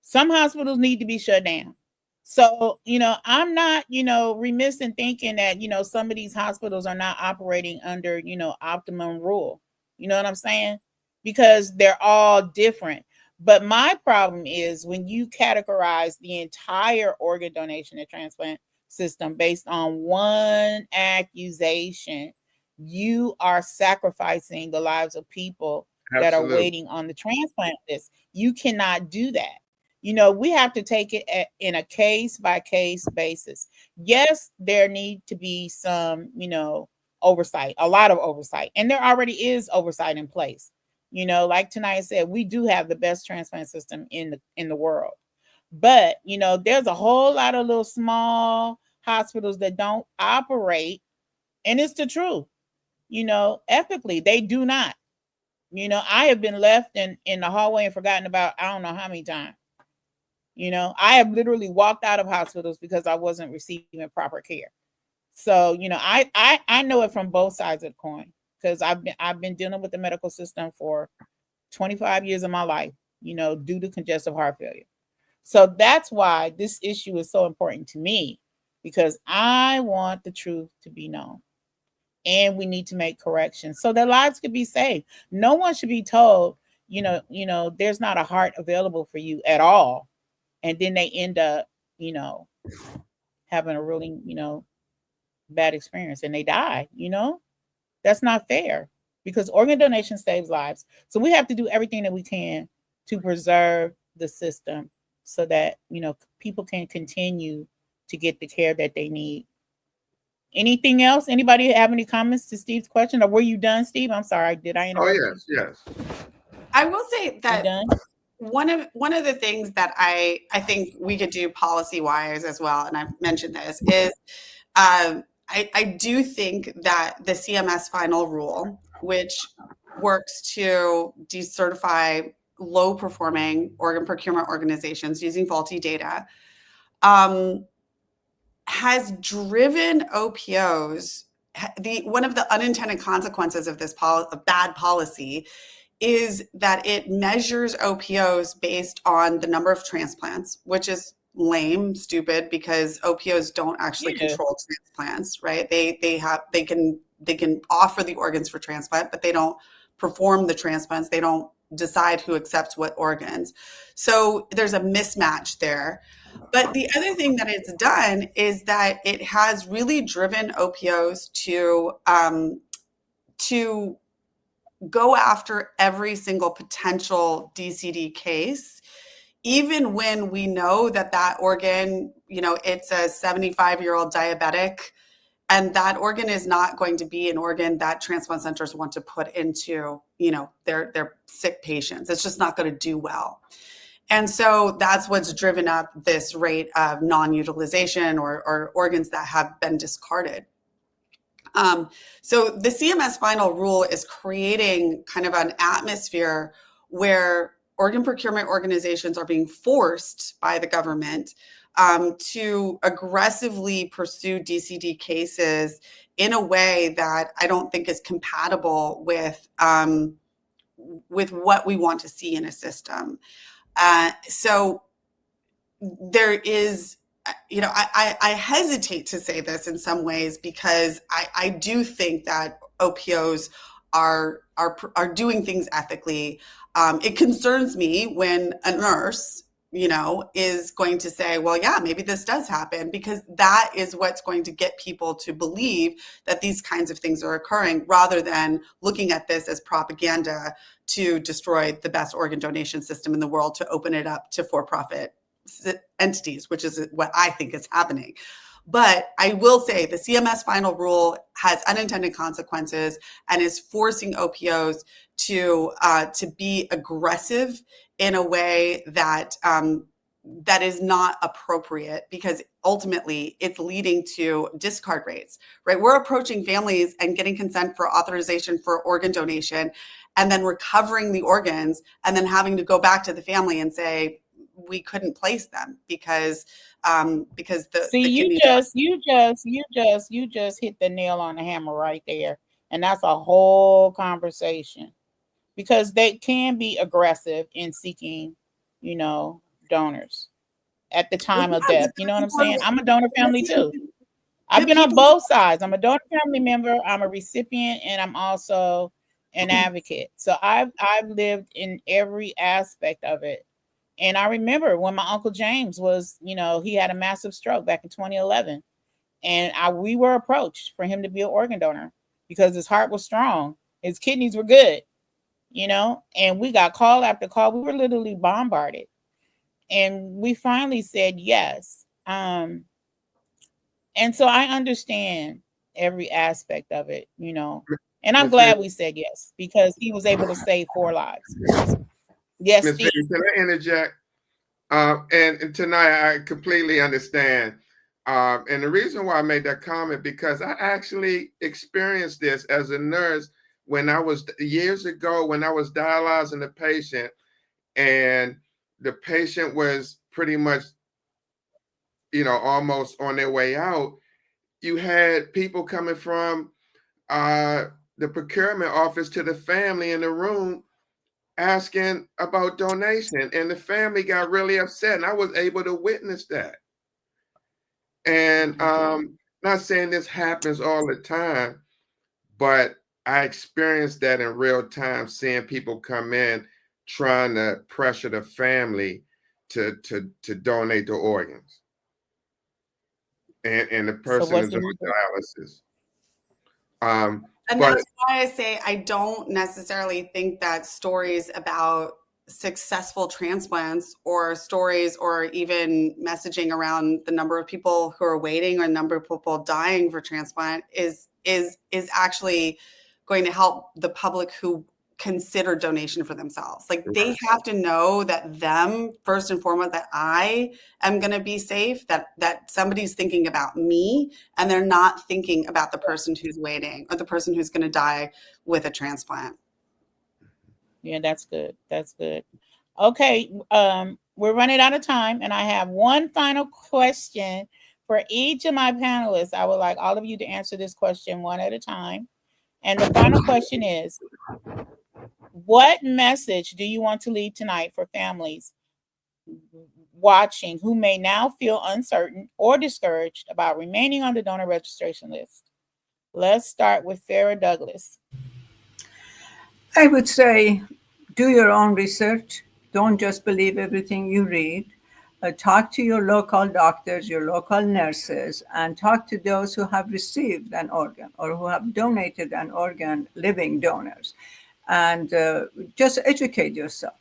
Some hospitals need to be shut down. So, I'm not, remiss in thinking that, some of these hospitals are not operating under, optimum rule. You know what I'm saying? Because they're all different. But my problem is when you categorize the entire organ donation and transplant system based on one accusation, you are sacrificing the lives of people that are waiting on the transplant list. You cannot do that. We have to take it in a case by case basis. Yes, there need to be some, oversight, a lot of oversight. And there already is oversight in place. Like Tenaya said, we do have the best transplant system in the world. But, there's a whole lot of little small hospitals that don't operate. And it's the truth, ethically, they do not. I have been left in the hallway and forgotten about, I don't know how many times. I have literally walked out of hospitals because I wasn't receiving proper care. So, I know it from both sides of the coin because I've been dealing with the medical system for 25 years of my life, due to congestive heart failure. So that's why this issue is so important to me, because I want the truth to be known. And we need to make corrections so that lives could be saved. No one should be told, there's not a heart available for you at all. And then they end up, having a really, bad experience and they die, That's not fair because organ donation saves lives. So we have to do everything that we can to preserve the system so that, people can continue to get the care that they need Anything else? Anybody have any comments to Steve's question, or were you done, Steve? I'm sorry, did I interrupt you? Yes. I will say You that done? one of the things that I think we could do policy wise as well, and I've mentioned this, is I do think that the CMS final rule, which works to decertify low performing organ procurement organizations using faulty data, has driven OPOs. One of the unintended consequences of this bad policy is that it measures OPOs based on the number of transplants, which is lame, stupid, because OPOs don't actually control transplants, right? They can offer the organs for transplant, but they don't perform the transplants. They don't decide who accepts what organs. So there's a mismatch there. But the other thing that it's done is that it has really driven OPOs to go after every single potential DCD case, even when we know that organ, it's a 75-year-old diabetic, and that organ is not going to be an organ that transplant centers want to put into, their sick patients. It's just not going to do well. And so that's what's driven up this rate of non-utilization or organs that have been discarded. So the CMS final rule is creating kind of an atmosphere where organ procurement organizations are being forced by the government to aggressively pursue DCD cases in a way that I don't think is compatible with what we want to see in a system. So there is, I hesitate to say this in some ways because I do think that OPOs are doing things ethically. It concerns me when a nurse, is going to say, well, yeah, maybe this does happen, because that is what's going to get people to believe that these kinds of things are occurring, rather than looking at this as propaganda to destroy the best organ donation system in the world, to open it up to for-profit entities, which is what I think is happening. But I will say the CMS final rule has unintended consequences and is forcing OPOs to be aggressive in a way that that is not appropriate, because ultimately it's leading to discard rates, right? We're approaching families and getting consent for authorization for organ donation, and then recovering the organs, and then having to go back to the family and say, we couldn't place them because the you just hit the nail on the hammer right there, and that's a whole conversation, because they can be aggressive in seeking, donors at the time of death. You know what I'm saying? I'm a donor family too. I've been on both sides. I'm a donor family member, I'm a recipient, and I'm also an advocate. So I've lived in every aspect of it. And I remember when my Uncle James was, he had a massive stroke back in 2011. And we were approached for him to be an organ donor because his heart was strong. His kidneys were good, and we got call after call. We were literally bombarded. And we finally said yes. And so I understand every aspect of it, and I'm glad we said yes, because he was able to save 4 lives. Yes, Ms. Steve. Vinnie, can I interject? And Tenaya, I completely understand. And the reason why I made that comment, because I actually experienced this as a nurse when I was years ago, when I was dialyzing the patient, and the patient was pretty much, almost on their way out. You had people coming from the procurement office to the family in the room asking about donation, and the family got really upset, and I was able to witness that. And not saying this happens all the time, but I experienced that in real time, seeing people come in trying to pressure the family to donate the organs, and the person is on dialysis. And that's why I say I don't necessarily think that stories about successful transplants or stories or even messaging around the number of people who are waiting or the number of people dying for transplant is actually going to help the public who consider donation for themselves. Like they have to know that them first and foremost, that I am going to be safe, that somebody's thinking about me and they're not thinking about the person who's waiting or the person who's going to die with a transplant. Yeah, that's good. That's good. Okay, we're running out of time, and I have one final question for each of my panelists. I would like all of you to answer this question one at a time. And the final question is, what message do you want to leave tonight for families watching who may now feel uncertain or discouraged about remaining on the donor registration list? Let's start with Farrah Douglas. I would say do your own research. Don't just believe everything you read. Talk to your local doctors, your local nurses, and talk to those who have received an organ or who have donated an organ, living donors, and just educate yourself.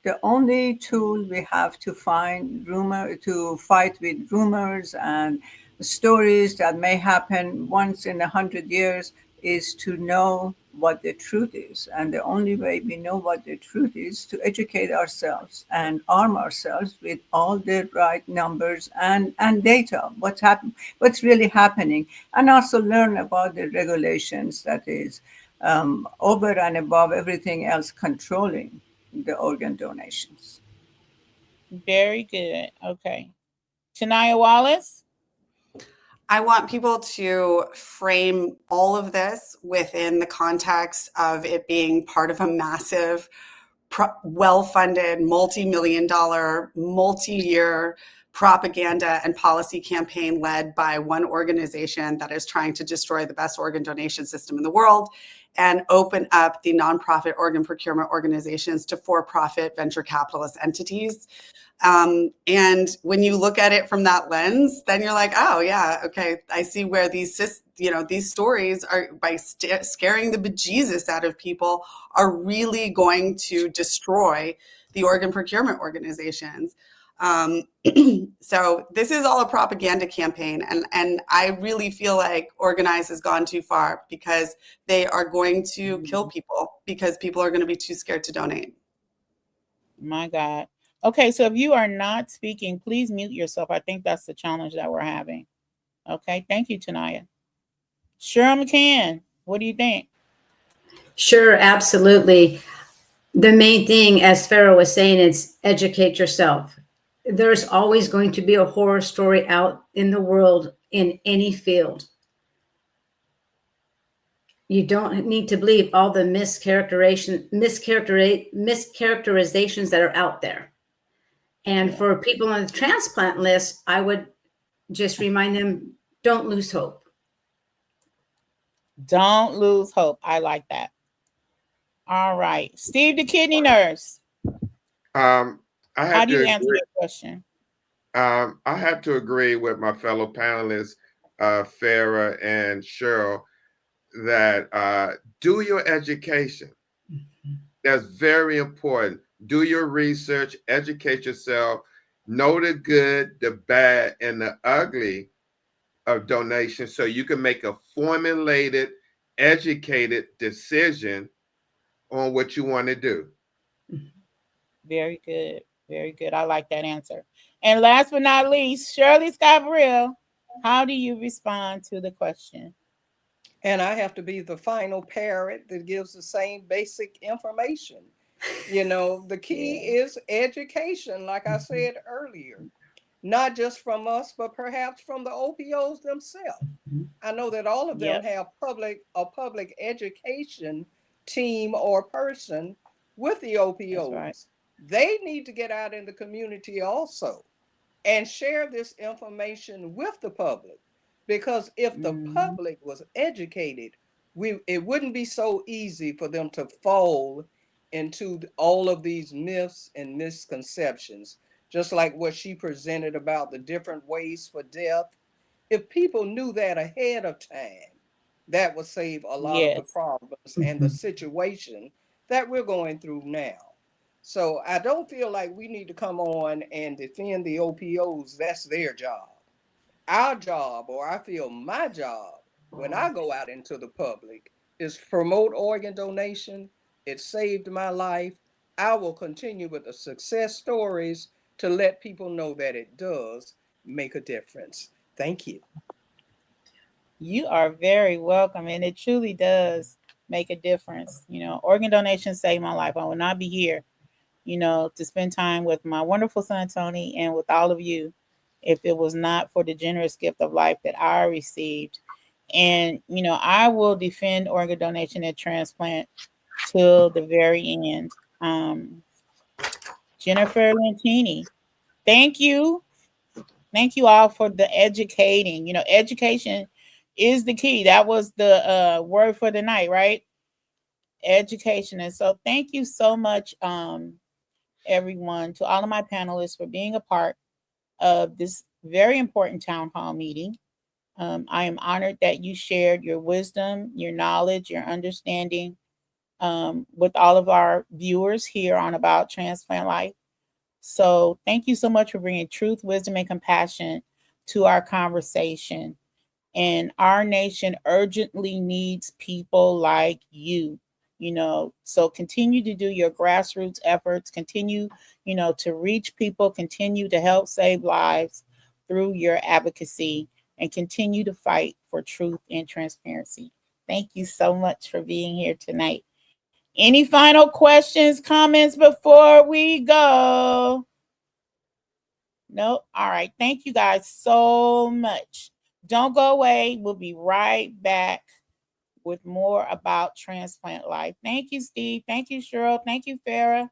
The only tool we have to fight with rumors and stories that may happen once in 100 years is to know what the truth is. And the only way we know what the truth is to educate ourselves and arm ourselves with all the right numbers and data, what's really happening, and also learn about the regulations that is over and above everything else controlling the organ donations. Very good. Okay. Tenaya Wallace. I want people to frame all of this within the context of it being part of a massive, well-funded, multi-million-dollar, multi-year propaganda and policy campaign led by one organization that is trying to destroy the best organ donation system in the world and open up the nonprofit organ procurement organizations to for-profit venture capitalist entities. And when you look at it from that lens, then you're like, oh yeah, okay, I see where these stories are, by scaring the bejesus out of people, are really going to destroy the organ procurement organizations. So this is all a propaganda campaign, and I really feel like Organize has gone too far because they are going to kill people because people are going to be too scared to donate. My God. Okay, so if you are not speaking, please mute yourself. I think that's the challenge that we're having. Okay, thank you, Tenaya. Cheryl Machan, what do you think? Sure, absolutely. The main thing, as Farrah was saying, is educate yourself. There's always going to be a horror story out in the world in any field. You don't need to believe all the mischaracterizations that are out there. And for people on the transplant list, I would just remind them, don't lose hope. Don't lose hope. I like that. All right. Steve, the kidney nurse. How do you answer that question? I have to agree with my fellow panelists, Farrah and Cheryl, that do your education. That's very important. Do your research, educate yourself, know the good, the bad, and the ugly of donation so you can make a formulated, educated decision on what you want to do. Very good. Very good. I like that answer. And last but not least, Shirley Scott-Brill, how do you respond to the question? And I have to be the final parrot that gives the same basic information. The key is education, like I said earlier, not just from us, but perhaps from the OPOs themselves. I know that all of them have a public education team or person with the OPOs. Right. They need to get out in the community also and share this information with the public. Because if the public was educated, it wouldn't be so easy for them to fall into all of these myths and misconceptions. Just like what she presented about the different ways for death. If people knew that ahead of time, that would save a lot of the problems and the situation that we're going through now. So I don't feel like we need to come on and defend the OPOs. That's their job. Our job, or I feel my job, when I go out into the public, is promote organ donation. It saved my life. I will continue with the success stories to let people know that it does make a difference. Thank you. You are very welcome, and it truly does make a difference. Organ donation saved my life. I would not be here, to spend time with my wonderful son Tony and with all of you if it was not for the generous gift of life that I received. And I will defend organ donation and transplant till the very end. Jennifer Lentini, thank you. Thank you all for the educating. Education is the key. That was the word for the night, right? Education. And so thank you so much, everyone, to all of my panelists for being a part of this very important town hall meeting. I am honored that you shared your wisdom, your knowledge, your understanding with all of our viewers here on About Transplant Life. So thank you so much for bringing truth, wisdom, and compassion to our conversation. And our nation urgently needs people like you. So continue to do your grassroots efforts, continue, to reach people, continue to help save lives through your advocacy, and continue to fight for truth and transparency. Thank you so much for being here tonight. Any final questions, comments before we go? No? All right. Thank you guys so much. Don't go away. We'll be right back with more About Transplant Life. Thank you, Steve. Thank you, Cheryl. Thank you, Farrah.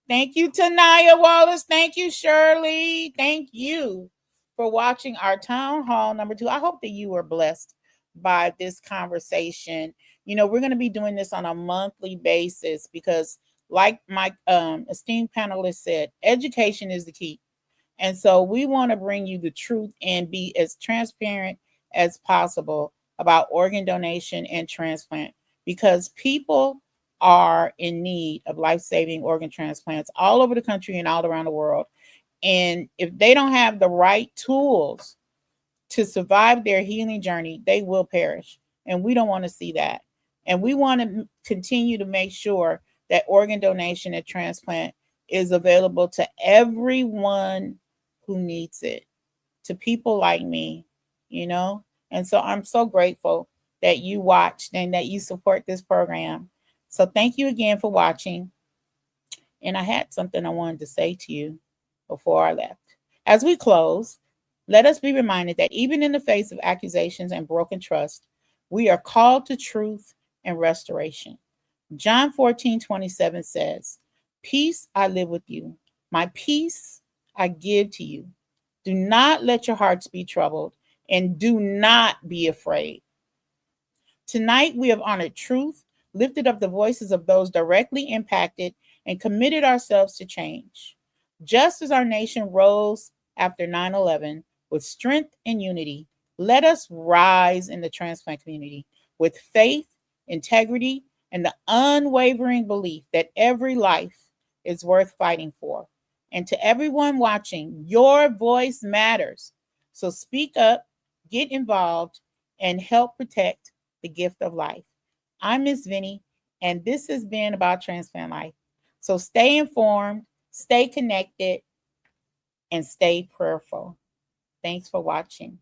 Thank you, Tenaya, Wallace. Thank you, Shirley. Thank you for watching our town hall number 2. I hope that you were blessed by this conversation. We're going to be doing this on a monthly basis because, like my esteemed panelist said, education is the key. And so we want to bring you the truth and be as transparent as possible about organ donation and transplant because people are in need of life-saving organ transplants all over the country and all around the world. And if they don't have the right tools to survive their healing journey, they will perish. And we don't want to see that. And we want to continue to make sure that organ donation and transplant is available to everyone who needs it, to people like me. And so I'm so grateful that you watched and that you support this program. So thank you again for watching. And I had something I wanted to say to you before I left. As we close, let us be reminded that even in the face of accusations and broken trust, we are called to truth and restoration. John 14:27 says, "Peace I live with you. My peace I give to you. Do not let your hearts be troubled and do not be afraid." Tonight, we have honored truth, lifted up the voices of those directly impacted, and committed ourselves to change. Just as our nation rose after 9/11 with strength and unity, let us rise in the transplant community with faith, integrity, and the unwavering belief that every life is worth fighting for. And to everyone watching, your voice matters. So speak up, get involved, and help protect the gift of life. I'm Miss Vinnie, and this has been About Transplant Life. So stay informed, stay connected, and stay prayerful. Thanks for watching.